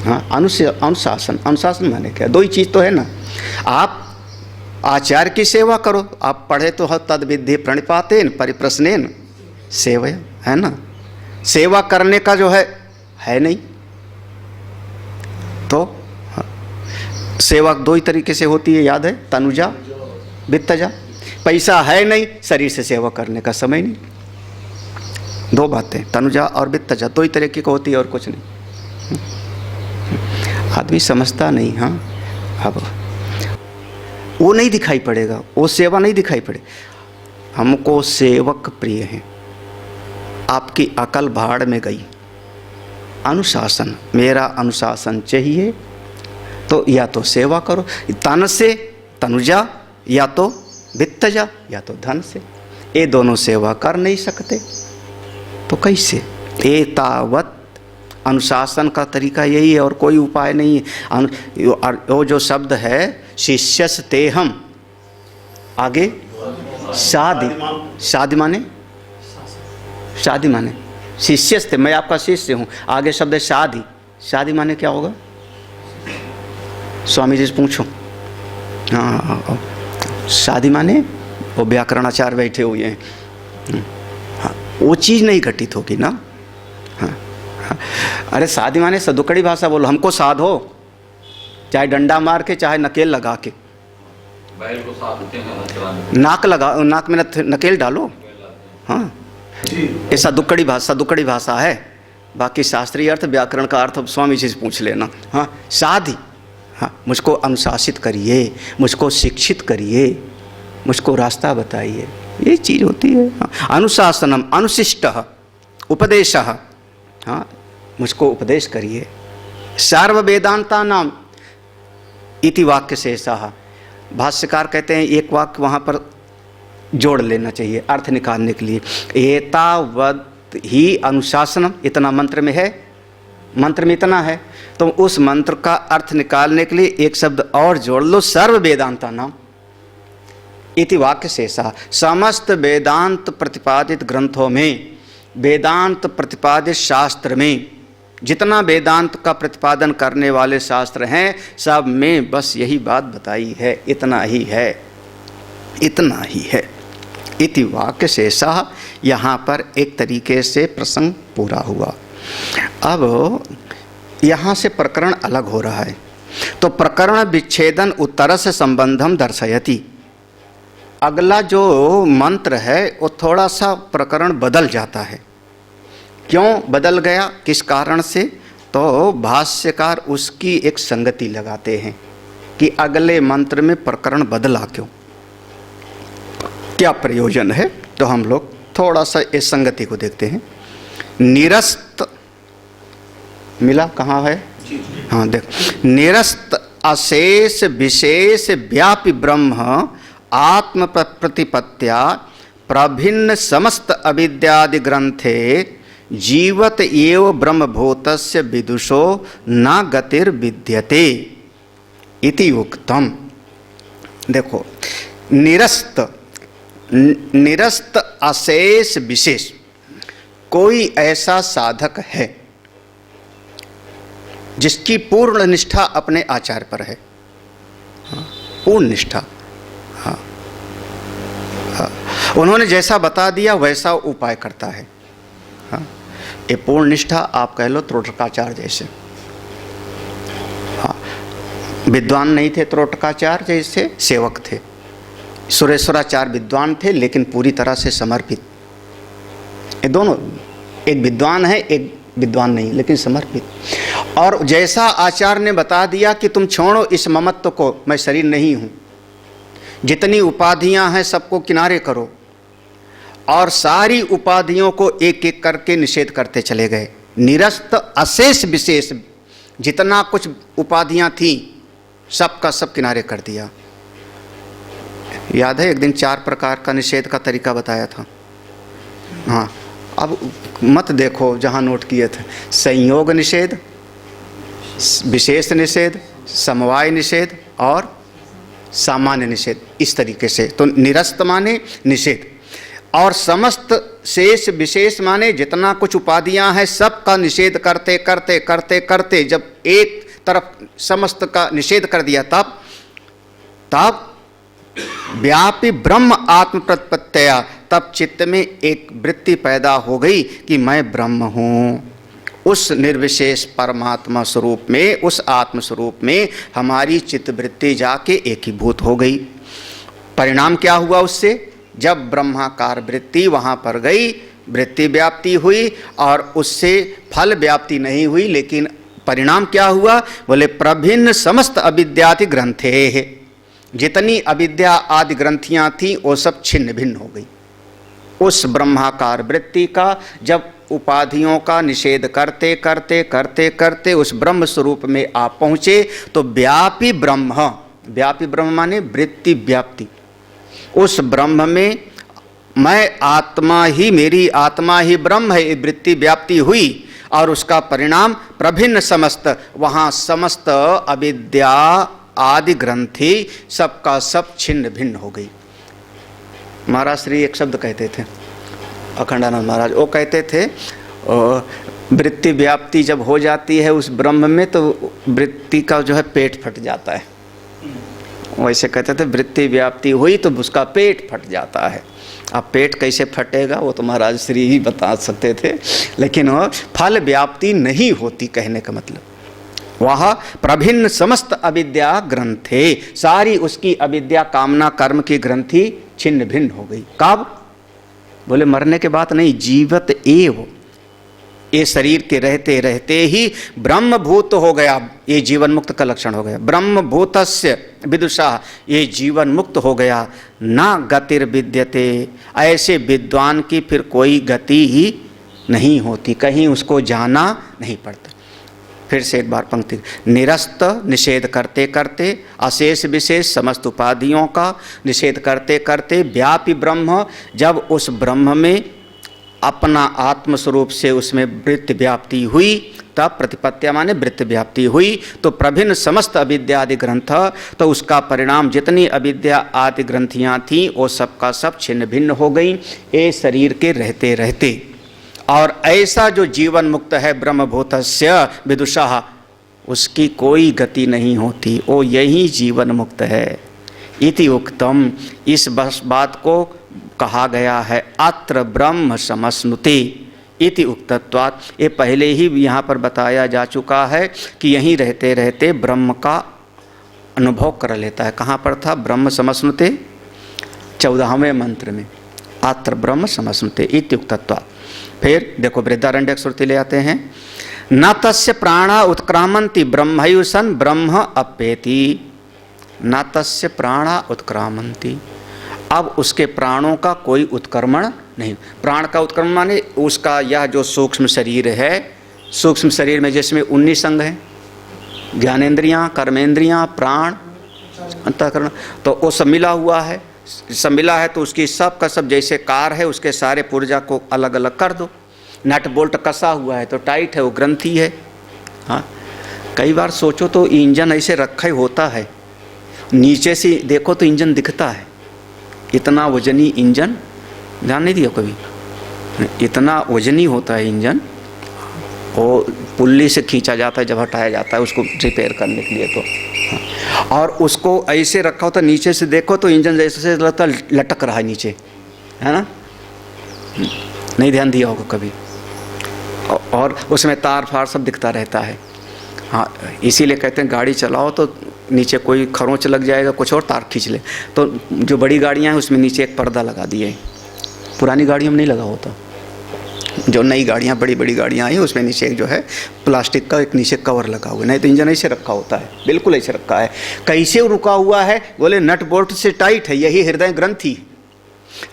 हाँ, अनुशासन, अनुशासन माने क्या, दो ही चीज़ तो है ना। आप आचार्य की सेवा करो, आप पढ़े तो तद विद्धि प्रणिपातेन परिप्रश्नेन सेवया, है ना। सेवा करने का जो है नहीं, तो सेवा 2 ही तरीके से होती है, याद है, तनुजा वित्तजा। पैसा है नहीं, शरीर से सेवा करने का समय नहीं। 2 बातें, तनुजा और वित्तजा, 2 ही तरीके की होती है और कुछ नहीं। आदमी समझता नहीं। हाँ, अब वो नहीं दिखाई पड़ेगा, वो सेवा नहीं दिखाई पड़े। हमको सेवक प्रिय हैं, आपकी अकल भाड़ में गई। अनुशासन, मेरा अनुशासन चाहिए तो या तो सेवा करो, तन से तनुजा, या तो वित्तजा, या तो धन से। ये दोनों सेवा कर नहीं सकते तो कैसे। एतावत अनुशासन का तरीका यही है, और कोई उपाय नहीं है। वो जो शब्द है शिष्यस्तेहम, आगे शादी, शादी माने, शादी माने शिष्यस्ते, मैं आपका शिष्य हूँ, आगे शब्द है शादी। शादी माने क्या होगा, स्वामी जी से पूछो। हाँ, शादी माने वो व्याकरणाचार्य बैठे हुए हैं। हाँ, वो चीज़ नहीं घटित होगी ना। हाँ, हाँ, अरे शादी माने सदुकड़ी भाषा बोलो, हमको साधो, चाहे डंडा मार के, चाहे नकेल लगा के। बैल को साधते हैं, नाक लगा, नाक में नकेल डालो। हाँ, ये सदुकड़ी भाषा है। बाकी शास्त्रीय अर्थ, व्याकरण का अर्थ स्वामी जी से पूछ लेना। हाँ, शादी। हाँ, मुझको अनुशासित करिए, मुझको शिक्षित करिए, मुझको रास्ता बताइए, ये चीज़ होती है। हाँ, अनुशासनम अनुशिष्टः उपदेशः, हाँ, मुझको उपदेश करिए। सर्व वेदांता नाम इति वाक्य शेषः, भाष्यकार कहते हैं एक वाक्य वहाँ पर जोड़ लेना चाहिए अर्थ निकालने के लिए। एतावत ही अनुशासनम, इतना मंत्र में है, मंत्र में इतना है, तो उस मंत्र का अर्थ निकालने के लिए एक शब्द और जोड़ लो, सर्व वेदांता नाम इति वाक्य शेषा। समस्त वेदांत प्रतिपादित ग्रंथों में, वेदांत प्रतिपादित शास्त्र में, जितना वेदांत का प्रतिपादन करने वाले शास्त्र हैं सब में बस यही बात बताई है, इतना ही है, इतना ही है। इति वाक्य शेषा, यहाँ पर एक तरीके से प्रसंग पूरा हुआ। अब यहाँ से प्रकरण अलग हो रहा है, तो प्रकरण विच्छेदन उत्तरस्य संबंधम दर्शयति। अगला जो मंत्र है वो थोड़ा सा प्रकरण बदल जाता है। क्यों बदल गया, किस कारण से, तो भाष्यकार उसकी एक संगति लगाते हैं कि अगले मंत्र में प्रकरण बदला क्यों, क्या प्रयोजन है। तो हम लोग थोड़ा सा इस संगति को देखते हैं। निरस्त मिला कहाँ है, हाँ देख, निरस्त अशेष विशेष व्यापी ब्रह्म आत्म प्रतिपत्या प्रभिन्न समस्त अविद्यादि ग्रंथे जीवत एव ब्रह्मभूतस्य विदुषो न गतिर्विद्यते इति उक्तम। देखो, निरस्त, निरस्त अशेष विशेष, कोई ऐसा साधक है जिसकी पूर्ण निष्ठा अपने आचार्य पर है, पूर्ण निष्ठा, हाँ, हाँ, उन्होंने जैसा बता दिया वैसा उपाय करता है। हाँ, ये पूर्ण निष्ठा आप कह लो त्रोटकाचार्य जैसे। हाँ, विद्वान नहीं थे त्रोटकाचार्य जैसे, सेवक थे। सुरेश्वराचार्य विद्वान थे लेकिन पूरी तरह से समर्पित। ये दोनों, एक विद्वान है एक विद्वान नहीं लेकिन समर्पित। और जैसा आचार्य ने बता दिया कि तुम छोड़ो इस ममत्व को, मैं शरीर नहीं हूँ, जितनी उपाधियां हैं सबको किनारे करो, और सारी उपाधियों को एक एक करके निषेध करते चले गए। निरस्त अशेष विशेष, जितना कुछ उपाधियां थी सबका सब किनारे कर दिया। याद है एक दिन 4 प्रकार का निषेध का तरीका बताया था। हाँ, अब मत देखो जहाँ नोट किए थे, संयोग निषेध, विशेष निषेध, समवाय निषेध और सामान्य निषेध, इस तरीके से। तो निरस्त माने निषेध, और समस्त शेष विशेष माने जितना कुछ उपाधियां हैं सबका निषेध करते करते करते करते जब एक तरफ समस्त का निषेध कर दिया तब व्यापी ब्रह्म आत्म प्रतिपत्तया, तब चित्त में एक वृत्ति पैदा हो गई कि मैं ब्रह्म हूँ। उस निर्विशेष परमात्मा स्वरूप में, उस आत्म स्वरूप में हमारी चित्त वृत्ति जाके एकीभूत हो गई। परिणाम क्या हुआ उससे, जब ब्रह्माकार वृत्ति वहाँ पर गई, वृत्ति व्याप्ति हुई और उससे फल व्याप्ति नहीं हुई, लेकिन परिणाम क्या हुआ, बोले प्रभिन्न समस्त अविद्याति ग्रंथे, जितनी अविद्या आदि ग्रंथियाँ थीं वो सब छिन्न भिन्न हो गई। उस ब्रह्माकार वृत्ति का जब उपाधियों का निषेध करते करते करते करते उस ब्रह्म स्वरूप में आप पहुँचे तो व्यापी ब्रह्म, व्यापी ब्रह्म माने वृत्ति व्याप्ति, उस ब्रह्म में मैं आत्मा ही, मेरी आत्मा ही ब्रह्म है, वृत्ति व्याप्ति हुई और उसका परिणाम प्रभिन्न समस्त, वहाँ समस्त अविद्या आदि ग्रंथि सबका सब छिन्न भिन्न हो गई। महाराज श्री एक शब्द कहते थे, अखंडानंद महाराज, वो कहते थे वृत्ति व्याप्ति जब हो जाती है उस ब्रह्म में तो वृत्ति का जो है पेट फट जाता है। वैसे कहते थे वृत्ति व्याप्ति हुई तो उसका पेट फट जाता है। अब पेट कैसे फटेगा वो तो महाराज श्री ही बता सकते थे, लेकिन वो फल व्याप्ति नहीं होती, कहने का मतलब वह प्रभिन्न समस्त अविद्या ग्रंथे, सारी उसकी अविद्या कामना कर्म की ग्रंथि छिन्न भिन्न हो गई। कब, बोले मरने के बाद नहीं, जीवत एव, ये शरीर के रहते रहते ही ब्रह्मभूत हो गया, ये जीवन मुक्त का लक्षण हो गया। ब्रह्मभूतस्य विदुषा, ये जीवन मुक्त हो गया। ना गतिर्विद्यते, ऐसे विद्वान की फिर कोई गति ही नहीं होती, कहीं उसको जाना नहीं पड़ता। फिर से एक बार पंक्ति, निरस्त निषेध करते करते, अशेष विशेष समस्त उपाधियों का निषेध करते करते व्यापी ब्रह्म, जब उस ब्रह्म में अपना आत्मस्वरूप से उसमें वृत्ति व्याप्ति हुई तब प्रतिपत्तिया माने वृत्ति व्याप्ति हुई, तो प्रभिन्न समस्त अविद्या आदि ग्रंथ, तो उसका परिणाम जितनी अविद्या आदि ग्रंथियाँ थीं वो सब का सब छिन्न भिन्न हो गई ये शरीर के रहते रहते। और ऐसा जो जीवन मुक्त है ब्रह्मभूतस्य विदुषा, उसकी कोई गति नहीं होती, वो यही जीवन मुक्त है। इति उक्तम, इस बात को कहा गया है अत्र ब्रह्म समश्नुते इति उक्तत्वात्, ये पहले ही यहाँ पर बताया जा चुका है कि यहीं रहते रहते ब्रह्म का अनुभव कर लेता है। कहाँ पर था? ब्रह्म समश्नुते 14वें मंत्र में, अत्र ब्रह्म समश्नुते इति उक्तत्वात्। फिर देखो बृहदारण्यक श्रुति ले आते हैं, न तस्य प्राणा उत्क्रामन्ति ब्रह्मैव सन् ब्रह्म अप्येति, न तस्य प्राणा उत्क्रामन्ति, अब उसके प्राणों का कोई उत्क्रमण नहीं। प्राण का उत्क्रमण माने उसका यह जो सूक्ष्म शरीर है, सूक्ष्म शरीर में जिसमें 19 अंग हैं, ज्ञानेंद्रियां, कर्मेंद्रियां, प्राण, अंतःकरण, तो वो सब मिला हुआ है। सब मिला है तो उसकी सब का सब जैसे कार है, उसके सारे पुर्जा को अलग अलग कर दो। नट बोल्ट कसा हुआ है तो टाइट है, वो ग्रंथि है। हाँ, कई बार सोचो तो इंजन ऐसे रखा ही होता है, नीचे से देखो तो इंजन दिखता है, इतना वजनी इंजन, ध्यान नहीं दिया कभी? इतना वजनी होता है इंजन, वो पुल्ली से खींचा जाता है जब हटाया जाता है उसको रिपेयर करने के लिए। तो और उसको ऐसे रखा होता, नीचे से देखो तो इंजन जैसे लगता लटक रहा है नीचे, है ना? नहीं ध्यान दिया होगा कभी? और उसमें तार फार सब दिखता रहता है। हाँ, इसीलिए कहते हैं गाड़ी चलाओ तो नीचे कोई खरोंच लग जाएगा, कुछ और तार खींच ले। तो जो बड़ी गाड़ियाँ हैं उसमें नीचे एक पर्दा लगा दिए, पुरानी गाड़ियों में नहीं लगा होता। जो नई गाड़ियाँ, बड़ी बड़ी गाड़ियाँ आई उसमें नीचे एक जो है प्लास्टिक का एक नीचे कवर लगा हुआ है, नहीं तो इंजन ऐसे रखा होता है, बिल्कुल ऐसे रखा है। कैसे रुका हुआ है? बोले नट बोल्ट से टाइट है, यही हृदय ग्रंथि।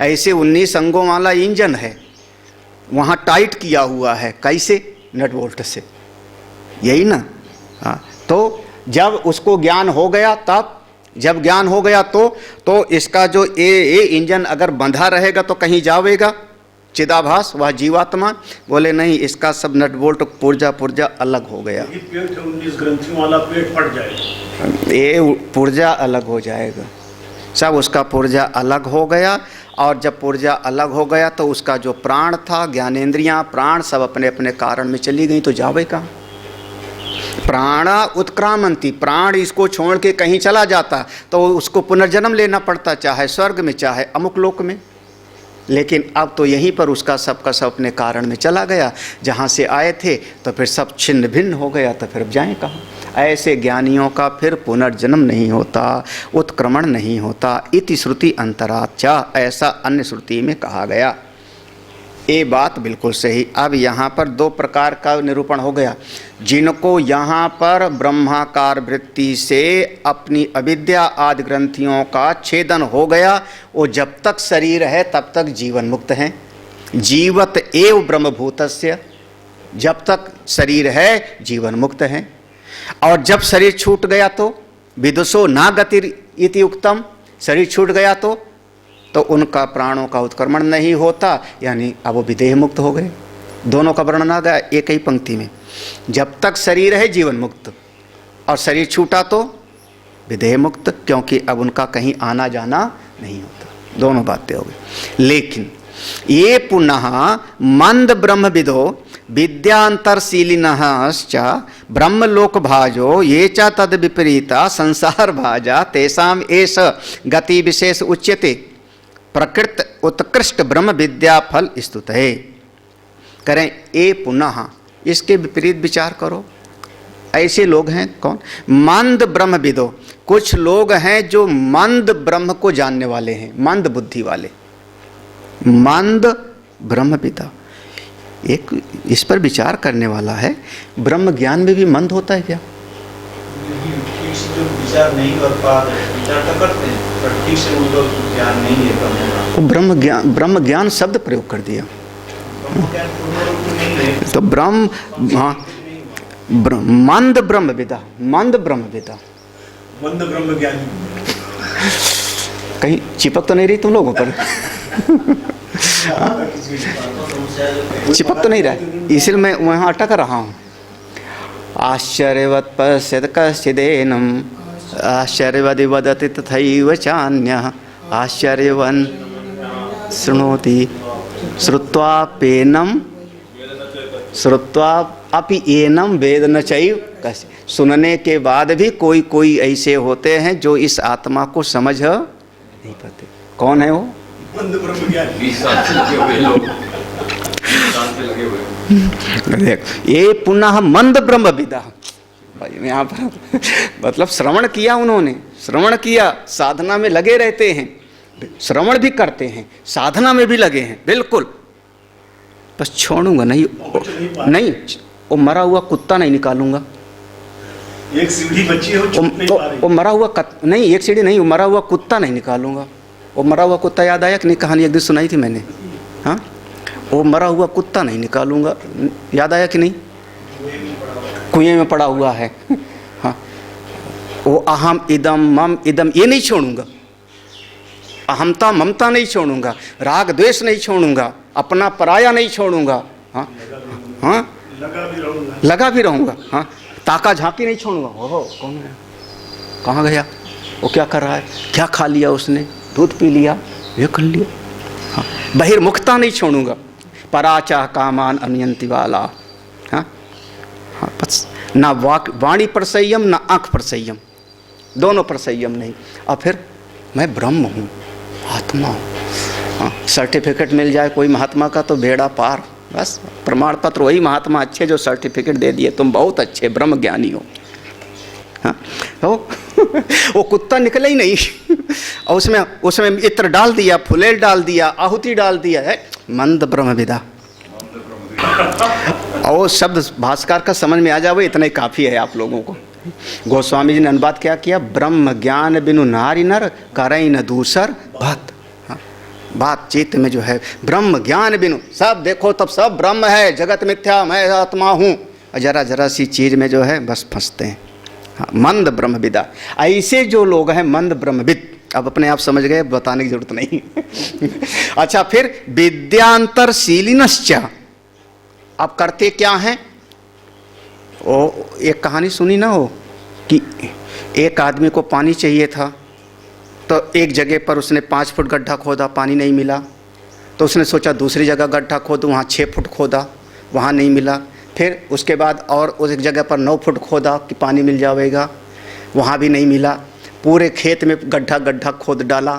ऐसे 19 अंगों वाला इंजन है, वहाँ टाइट किया हुआ है, कैसे? नट बोल्ट से, यही ना। हाँ, तो जब उसको ज्ञान हो गया, तब जब ज्ञान हो गया तो इसका जो ये इंजन अगर बंधा रहेगा तो कहीं जावेगा, चिदाभास वह जीवात्मा। बोले नहीं, इसका सब नट बोल्ट पुर्जा अलग हो गया। पेट 19 ग्रंथियों वाला पेट फट जाएगा, ये पुर्जा अलग हो जाएगा, सब उसका पुर्जा अलग हो गया। और जब पुर्जा अलग हो गया तो उसका जो प्राण था, ज्ञानेंद्रियां, प्राण सब अपने अपने कारण में चली गई, तो जावे कहाँ? प्राणा उत्क्रामंती, प्राण इसको छोड़ के कहीं चला जाता तो उसको पुनर्जन्म लेना पड़ता, चाहे स्वर्ग में चाहे अमुक लोक में। लेकिन अब तो यहीं पर उसका सब का सब अपने कारण में चला गया, जहाँ से आए थे, तो फिर सब छिन्न भिन्न हो गया, तो फिर अब जाएँ कहाँ? ऐसे ज्ञानियों का फिर पुनर्जन्म नहीं होता, उत्क्रमण नहीं होता। इति श्रुति अंतराचा, ऐसा अन्य श्रुति में कहा गया। ये बात बिल्कुल सही। अब यहाँ पर 2 प्रकार का निरूपण हो गया। जिनको यहाँ पर ब्रह्माकार वृत्ति से अपनी अविद्या आदि ग्रंथियों का छेदन हो गया, वो जब तक शरीर है तब तक जीवन मुक्त हैं। जीवत एव ब्रह्मभूतस्य, जब तक शरीर है जीवन मुक्त हैं। और जब शरीर छूट गया तो विदुषो ना गतिर इति उक्तम, शरीर छूट गया तो उनका प्राणों का उत्क्रमण नहीं होता, यानी अब वो विदेह मुक्त हो गए। दोनों का वर्णन आ गया एक ही पंक्ति में। जब तक शरीर है जीवन मुक्त, और शरीर छूटा तो विदेह मुक्त, क्योंकि अब उनका कहीं आना जाना नहीं होता। दोनों बातें हो गई। लेकिन ये पुनः मंद ब्रह्मविदो विद्यांतरशीलिनश्च ब्रह्मलोक भाजो ये च तद विपरीता संसार भाजा तेषाम एष गति विशेष उच्यते प्रकृत उत्कृष्ट ब्रह्म विद्या फल स्तुत है। करें ए पुनः, इसके विपरीत विचार करो। ऐसे लोग हैं कौन? मंद ब्रह्मविदो, कुछ लोग हैं जो मंद ब्रह्म को जानने वाले हैं, मंद बुद्धि वाले, मंद ब्रह्मविदा। एक इस पर विचार करने वाला है, ब्रह्म ज्ञान में भी मंद होता है क्या? विचार नहीं कर पा रहे, विचार तो करते हैं पर ठीक से उनको ज्ञान नहीं है। तो ब्रह्म ज्ञान शब्द प्रयोग कर दिया। तो ब्रह्म, हाँ, मंद ब्रह्मविदा, मंद ब्रह्मविदा, मंद ब्रह्म ज्ञानी। कहीं चिपक तो नहीं रही तुम लोगों पर? चिपक तो नहीं रहा, इसलिए मैं वहाँ अटक रहा हूँ। आश्चर्यवत् पश्यत् कश्चिदेनम् आश्चर्यवदि वदति तथैव चान्यः आश्चर्यवन् शृणोति श्रुत्वाप्येनं अपि एनम वेद न चैव कश्चित्। सुनने के बाद भी कोई कोई ऐसे होते हैं जो इस आत्मा को समझ नहीं पाते। कौन है वो? मंद ब्रह्म ज्ञानी। 20 साल से लगे हुए लोग, 20 साल से लगे हुए। देख, ये पुनः मंद ब्रह्म विदा भाई यहाँ पर मतलब श्रवण किया, उन्होंने श्रवण किया, साधना में लगे रहते हैं, श्रवण भी करते हैं, साधना में भी लगे हैं, बिल्कुल। बस छोड़ूंगा नहीं, नहीं वो मरा हुआ कुत्ता नहीं निकालूंगा। एक सीढ़ी बची है, वो छूट नहीं पा रही। वो मरा हुआ नहीं, एक सीढ़ी नहीं, वो मरा हुआ कुत्ता नहीं निकालूंगा। वो मरा हुआ कुत्ता याद आया कि नहीं? कहानी एक दिन सुनाई थी मैंने। हाँ, वो मरा हुआ कुत्ता नहीं निकालूंगा, याद आया कि नहीं? कुएं में पड़ा हुआ है। हाँ, वो अहम इदम मम इदम ये नहीं छोड़ूंगा, अहमता ममता नहीं छोड़ूंगा, राग द्वेष नहीं छोड़ूंगा, अपना पराया नहीं छोड़ूंगा। हाँ हाँ, लगा भी रहूंगा। हाँ, ताका झांकी नहीं छोड़ूंगा। हो कौन है, कहाँ गया, वो क्या कर रहा है, क्या खा लिया उसने, दूध पी लिया, ये कर लिया। हाँ, बहिर्मुखता नहीं छोड़ूंगा, पराचा कामान अनियंति वाला। हाँ हाँ, बस ना वाणी पर संयम, ना आँख पर संयम, दोनों पर संयम नहीं। और फिर मैं ब्रह्म हूँ, आत्मा हूँ। हाँ, सर्टिफिकेट मिल जाए कोई महात्मा का तो बेड़ा पार। बस प्रमाण पत्र वही महात्मा अच्छे जो सर्टिफिकेट दे दिए, तुम बहुत अच्छे ब्रह्म ज्ञानी हो। हाँ, तो वो कुत्ता निकला ही नहीं। और उसमें इत्र डाल दिया, फुलेल डाल दिया, आहुति डाल दिया है, मंद ब्रह्म विदा। और वो शब्द भास्कर का समझ में आ जावे, इतना ही काफ़ी है आप लोगों को। गोस्वामी जी ने अनुवाद क्या किया? ब्रह्म ज्ञान बिनु नारी नर करई न दूसर बात। हाँ, बातचीत में जो है ब्रह्म ज्ञान बिनु सब देखो तब सब ब्रह्म है, जगत मिथ्या, मैं आत्मा हूँ, जरा जरा सी चीज़ में जो है बस फंसते हैं। हाँ, मंद ब्रह्मविदा। ऐसे जो लोग हैं मंद ब्रह्मविद, अब अपने आप समझ गए, बताने की जरूरत नहीं। अच्छा, फिर विद्यांतरशीलिनश्च, अब करते क्या हैं? वो एक कहानी सुनी ना हो कि एक आदमी को पानी चाहिए था, तो एक जगह पर उसने 5 फुट गड्ढा खोदा, पानी नहीं मिला। तो उसने सोचा दूसरी जगह गड्ढा खोदूं, वहाँ 6 फुट खोदा, वहाँ नहीं मिला। फिर उसके बाद और उस एक जगह पर 9 फुट खोदा कि पानी मिल जाएगा, वहाँ भी नहीं मिला। पूरे खेत में गड्ढा गड्ढा खोद डाला,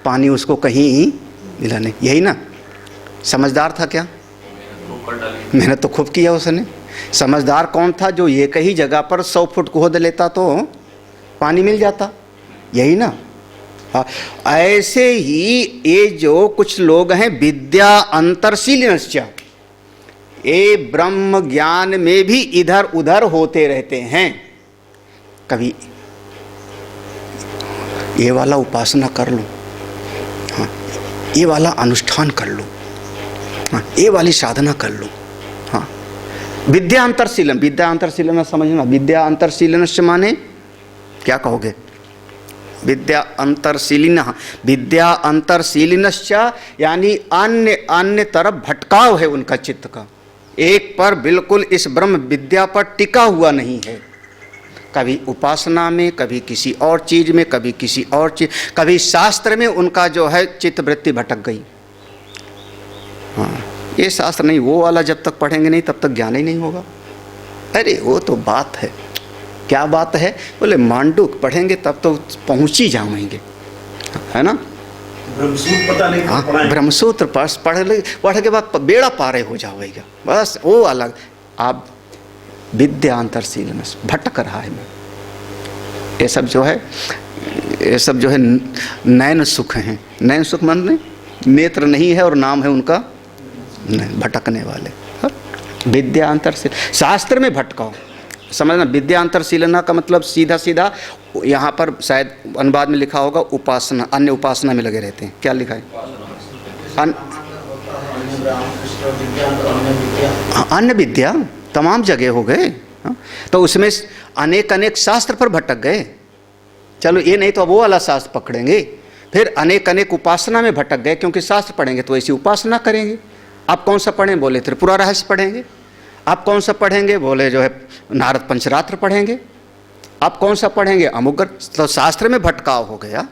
पानी उसको कहीं मिला नहीं। यही ना समझदार था क्या? मेहनत तो खूब किया उसने। समझदार कौन था? जो एक ही जगह पर 100 फुट खोद लेता तो पानी मिल जाता। यही ना। ऐसे ही ये जो कुछ लोग हैं विद्या अंतरशीलिनश्च, ये ब्रह्म ज्ञान में भी इधर उधर होते रहते हैं। कभी ये वाला उपासना कर लो, हाँ, ये वाला अनुष्ठान कर लो, हाँ, ये वाली साधना कर लो। हाँ, विद्या अंतरशीलन, विद्या अंतरशीलन समझना। विद्या अंतरशीलन से माने क्या कहोगे? विद्या अंतरशीलिन, विद्या अंतरशीलिनश्च यानी अन्य अन्य तरफ भटकाव है उनका चित्त का, एक पर बिल्कुल इस ब्रह्म विद्या पर टिका हुआ नहीं है। कभी उपासना में, कभी किसी और चीज में, कभी किसी और चीज, कभी शास्त्र में उनका जो है चित्त वृत्ति भटक गई। हाँ, ये शास्त्र नहीं, वो वाला जब तक पढ़ेंगे नहीं तब तक ज्ञान ही नहीं होगा। अरे वो तो बात है, क्या बात है? बोले मांडूक पढ़ेंगे तब तो पहुंच ही जाएंगे, है ना। ब्रह्मसूत्र पता नहीं। हाँ, ब्रह्मसूत्र पढ़ के बाद बेड़ा पारे हो जाएगा। बस वो अलग। आप विद्या अंतरशीलन भटक रहा है। ये सब जो है, ये सब जो है नयन सुख हैं। नयन सुख मन नेत्र नहीं है और नाम है उनका भटकने वाले। विद्या अंतरशील, शास्त्र में भटकाओ, समझना। विद्या अंतरशीलना का मतलब सीधा सीधा यहाँ पर शायद अनुवाद में लिखा होगा उपासना, अन्य उपासना में लगे रहते हैं। क्या लिखा है? अन्य विद्या तमाम जगह हो गए। तो उसमें अनेक अनेक शास्त्र पर भटक गए। चलो ये नहीं तो अब वो वाला शास्त्र पकड़ेंगे। फिर अनेक अनेक उपासना में भटक गए, क्योंकि शास्त्र पढ़ेंगे तो ऐसी उपासना करेंगे। आप कौन सा पढ़ें? बोले त्रिपुरा रहस्य पढ़ेंगे। आप कौन सा पढ़ेंगे? बोले जो है नारद पंचरात्र पढ़ेंगे। आप कौन सा पढ़ेंगे? अमुक। तो शास्त्र में भटकाव हो गया,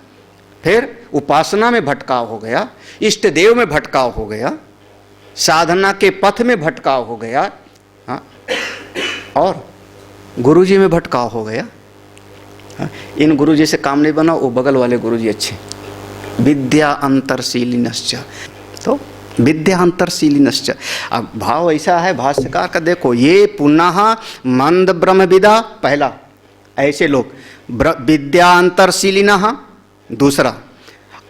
फिर उपासना में भटकाव हो गया, इष्ट देव में भटकाव हो गया, साधना के पथ में भटकाव हो गया, हाँ, और गुरुजी में भटकाव हो गया। हाँ, इन गुरुजी से काम नहीं बना, वो बगल वाले गुरुजी अच्छे। विद्या अंतरशीलिनश्च, तो विद्या अंतरशीलिनश्च। अब भाव ऐसा है भाष्यकार का, देखो ये पुनः मंद ब्रह्मविदा पहला, ऐसे लोग विद्या अंतरशीलिनः दूसरा,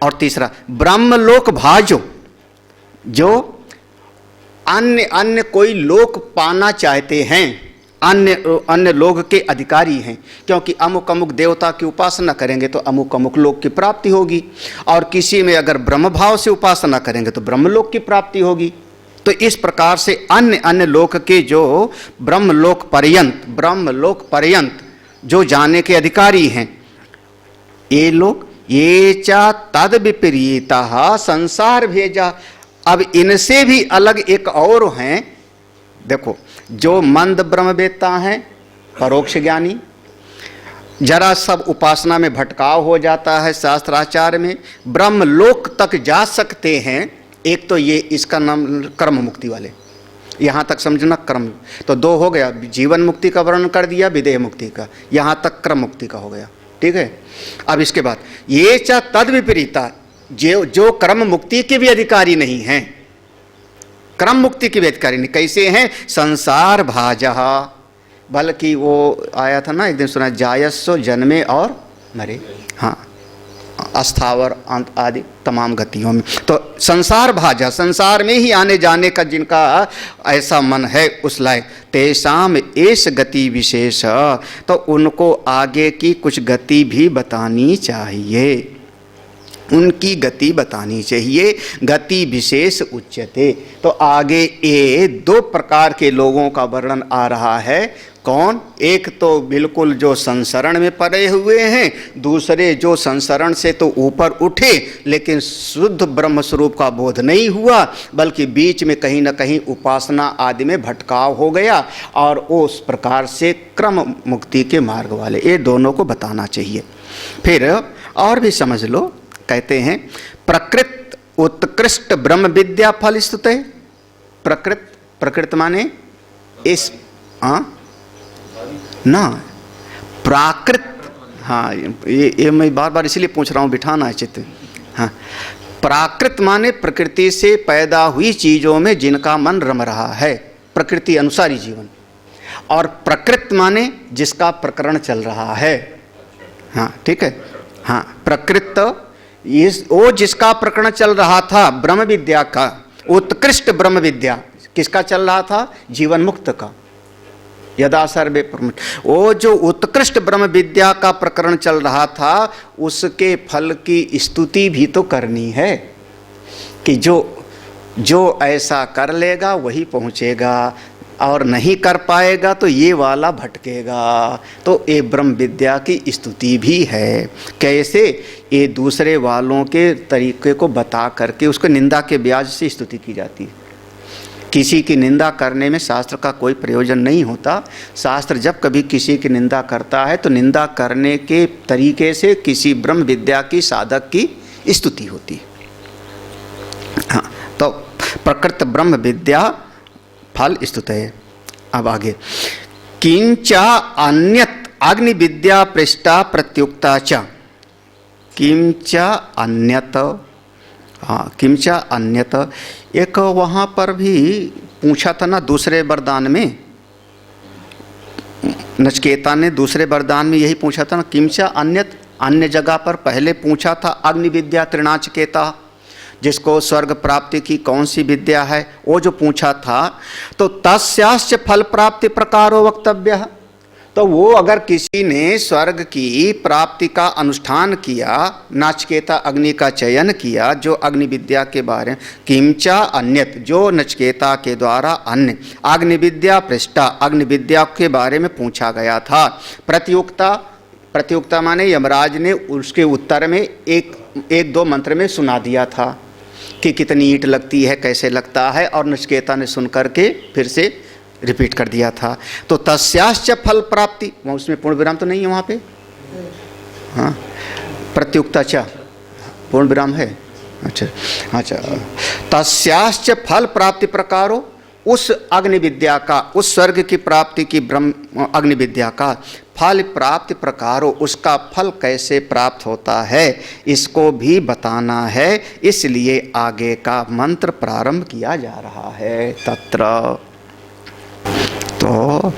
और तीसरा ब्रह्मलोक भाजो, जो अन्य कोई लोक पाना चाहते हैं, अन्य लोक के अधिकारी हैं, क्योंकि अमुक अमुक देवता की उपासना करेंगे तो अमुक अमुक लोक की प्राप्ति होगी, और किसी में अगर ब्रह्म भाव से उपासना करेंगे तो ब्रह्मलोक की प्राप्ति होगी। तो इस प्रकार से अन्य लोक के जो ब्रह्मलोक पर्यंत जो जाने के अधिकारी हैं, ये लोग ये चा तद विपरीता संसार भेजा। अब इनसे भी अलग एक और हैं, देखो, जो मंद ब्रह्मवेत्ता हैं, परोक्ष ज्ञानी, जरा सब उपासना में भटकाव हो जाता है, शास्त्राचार में ब्रह्मलोक तक जा सकते हैं। एक तो ये, इसका नाम कर्म मुक्ति वाले, यहाँ तक समझना कर्म। तो दो हो गया, जीवन मुक्ति का वर्णन कर दिया, विदेह मुक्ति का, यहाँ तक कर्म मुक्ति का हो गया, ठीक है। अब इसके बाद ये च तद विपरीता, जो कर्म मुक्ति के भी अधिकारी नहीं हैं, कर्म मुक्ति के भी अधिकारी नहीं, कैसे हैं? संसार भाजः, बल्कि वो आया था ना एक दिन, सुना, जायस्व जन्मे और मरे, हाँ, अस्थावर आदि तमाम गतियों में। तो संसार भाजा, संसार में ही आने जाने का जिनका ऐसा मन है उस लायक, तेषाम एष गति विशेष, तो उनको आगे की कुछ गति भी बतानी चाहिए, उनकी गति बतानी चाहिए। गति विशेष उच्यते, तो आगे ये दो प्रकार के लोगों का वर्णन आ रहा है। कौन? एक तो बिल्कुल जो संसरण में पड़े हुए हैं, दूसरे जो संसरण से तो ऊपर उठे लेकिन शुद्ध ब्रह्म स्वरूप का बोध नहीं हुआ, बल्कि बीच में कहीं न कहीं उपासना आदि में भटकाव हो गया, और उस प्रकार से क्रम मुक्ति के मार्ग वाले, ये दोनों को बताना चाहिए। फिर और भी समझ लो, कहते हैं प्रकृत उत्कृष्ट ब्रह्म विद्या फल स्तुते। प्रकृत माने इस, हाँ ना, प्राकृत, हाँ, ये मैं बार बार इसीलिए पूछ रहा हूँ, बिठाना है चित्त। हाँ, प्राकृत माने प्रकृति से पैदा हुई चीज़ों में जिनका मन रम रहा है, प्रकृति अनुसारी जीवन। और प्रकृत माने जिसका प्रकरण चल रहा है, हाँ, ठीक है। हाँ, प्रकृत वो जिसका प्रकरण चल रहा था ब्रह्म विद्या का, उत्कृष्ट ब्रह्म विद्या किसका चल रहा था? जीवन मुक्त का। यदा सर्वे प्रमुख, वो जो उत्कृष्ट ब्रह्म विद्या का प्रकरण चल रहा था, उसके फल की स्तुति भी तो करनी है, कि जो ऐसा कर लेगा वही पहुँचेगा, और नहीं कर पाएगा तो ये वाला भटकेगा। तो ये ब्रह्म विद्या की स्तुति भी है। कैसे? ये दूसरे वालों के तरीके को बता करके उसको निंदा के ब्याज से स्तुति की जाती है। किसी की निंदा करने में शास्त्र का कोई प्रयोजन नहीं होता। शास्त्र जब कभी किसी की निंदा करता है तो निंदा करने के तरीके से किसी ब्रह्म विद्या की साधक की स्तुति होती है। हाँ, तो प्रकृत ब्रह्म विद्या फल स्तुते। अब आगे, किंचा अन्यत अग्नि विद्या पृष्ठा प्रत्युक्ता च। किंचा अन्यत, हाँ, किंचा अन्यत, एक वहाँ पर भी पूछा था ना दूसरे वरदान में, नचकेता ने दूसरे वरदान में यही पूछा था ना, किंचा अन्यत। अन्य जगह पर पहले पूछा था अग्नि विद्या त्रिनाचकेता, जिसको स्वर्ग प्राप्ति की कौन सी विद्या है, वो जो पूछा था, तो तस्याश्च फल प्राप्ति प्रकारो वक्तव्य। तो वो अगर किसी ने स्वर्ग की प्राप्ति का अनुष्ठान किया, नचकेता अग्नि का चयन किया, जो अग्नि विद्या के बारे में, किंचा अन्यत, जो नचकेता के द्वारा अन्य अग्नि विद्या पृष्ठा, अग्नि विद्या के बारे में पूछा गया था। प्रत्युक्ता माने यमराज ने उसके उत्तर में एक दो मंत्र में सुना दिया था कि कितनी ईंट लगती है, कैसे लगता है, और नचकेता ने सुन करके फिर से रिपीट कर दिया था। तो तस्याश्च फल प्राप्ति, वहाँ उसमें पूर्ण विराम तो नहीं है वहाँ पे, हाँ, प्रत्युक्ता च पूर्ण विराम है, अच्छा। तस्याश्च फल प्राप्ति प्रकारो, उस अग्नि विद्या का, उस स्वर्ग की प्राप्ति की ब्रह्म अग्नि विद्या का फल प्राप्ति प्रकारो, उसका फल कैसे प्राप्त होता है इसको भी बताना है, इसलिए आगे का मंत्र प्रारंभ किया जा रहा है। तत्र, तो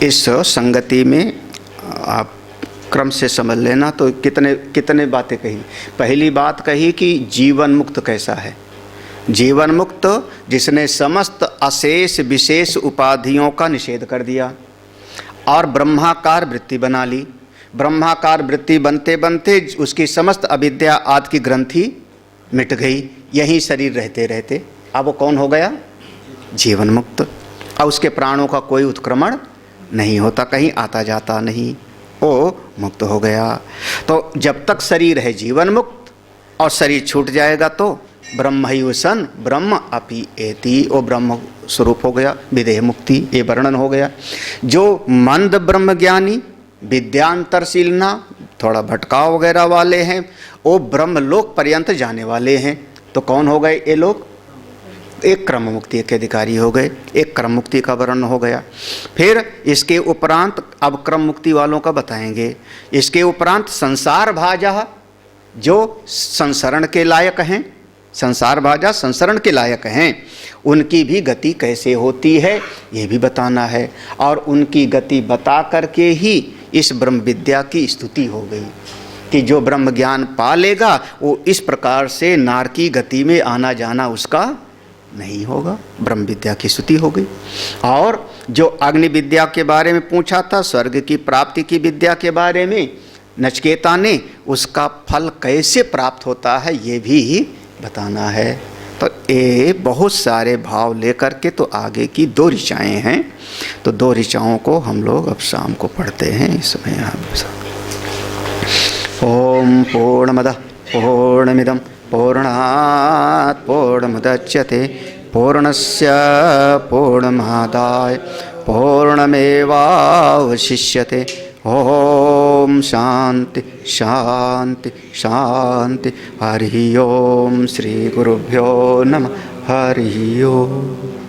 इस संगति में आप क्रम से समझ लेना। तो कितने बातें कही। पहली बात कही कि जीवन मुक्त कैसा है, जीवन मुक्त जिसने समस्त अशेष विशेष उपाधियों का निषेध कर दिया और ब्रह्माकार वृत्ति बना ली। ब्रह्माकार वृत्ति बनते बनते उसकी समस्त अविद्या आदि की ग्रंथि मिट गई, यही शरीर रहते रहते अब वो कौन हो गया, जीवन मुक्त। अब उसके प्राणों का कोई उत्क्रमण नहीं होता, कहीं आता जाता नहीं, वो मुक्त हो गया। तो जब तक शरीर है जीवन मुक्त और शरीर छूट जाएगा तो ब्रह्मैव सन ब्रह्म अपि एति, वो ब्रह्म स्वरूप हो गया, विदेह मुक्ति, ये वर्णन हो गया। जो मंद ब्रह्म ज्ञानी विद्यांतरशीलना थोड़ा भटकाव वगैरह वाले हैं, वो ब्रह्मलोक पर्यंत जाने वाले हैं। तो कौन हो गए ये लोग, एक क्रम मुक्ति के अधिकारी हो गए, एक क्रम मुक्ति का वर्णन हो गया। फिर इसके उपरांत अब क्रम मुक्ति वालों का बताएंगे। इसके उपरांत संसार भाजा, जो संसरण के लायक हैं, संसार भाजा संसरण के लायक हैं, उनकी भी गति कैसे होती है ये भी बताना है। और उनकी गति बता करके ही इस ब्रह्म विद्या की स्तुति हो गई कि जो ब्रह्म ज्ञान पा लेगा वो इस प्रकार से नार की गति में आना जाना उसका नहीं होगा, ब्रह्म विद्या की स्तुति हो गई। और जो अग्नि विद्या के बारे में पूछा था, स्वर्ग की प्राप्ति की विद्या के बारे में नचिकेता ने, उसका फल कैसे प्राप्त होता है ये भी बताना है। तो ये बहुत सारे भाव लेकर के तो आगे की 2 ऋचाएँ हैं, तो 2 ऋचाओं को हम लोग अब शाम को पढ़ते हैं। इसमें ओम पूर्णमदः पूर्णमिदं पूर्णात् पूर्णमुदच्यते पूर्णस्य पूर्णमादाय पूर्णमेवावशिष्यते। ओम शांति शांति शांति। हरि ओम। श्री गुरुभ्यो नमः। हरि ओम।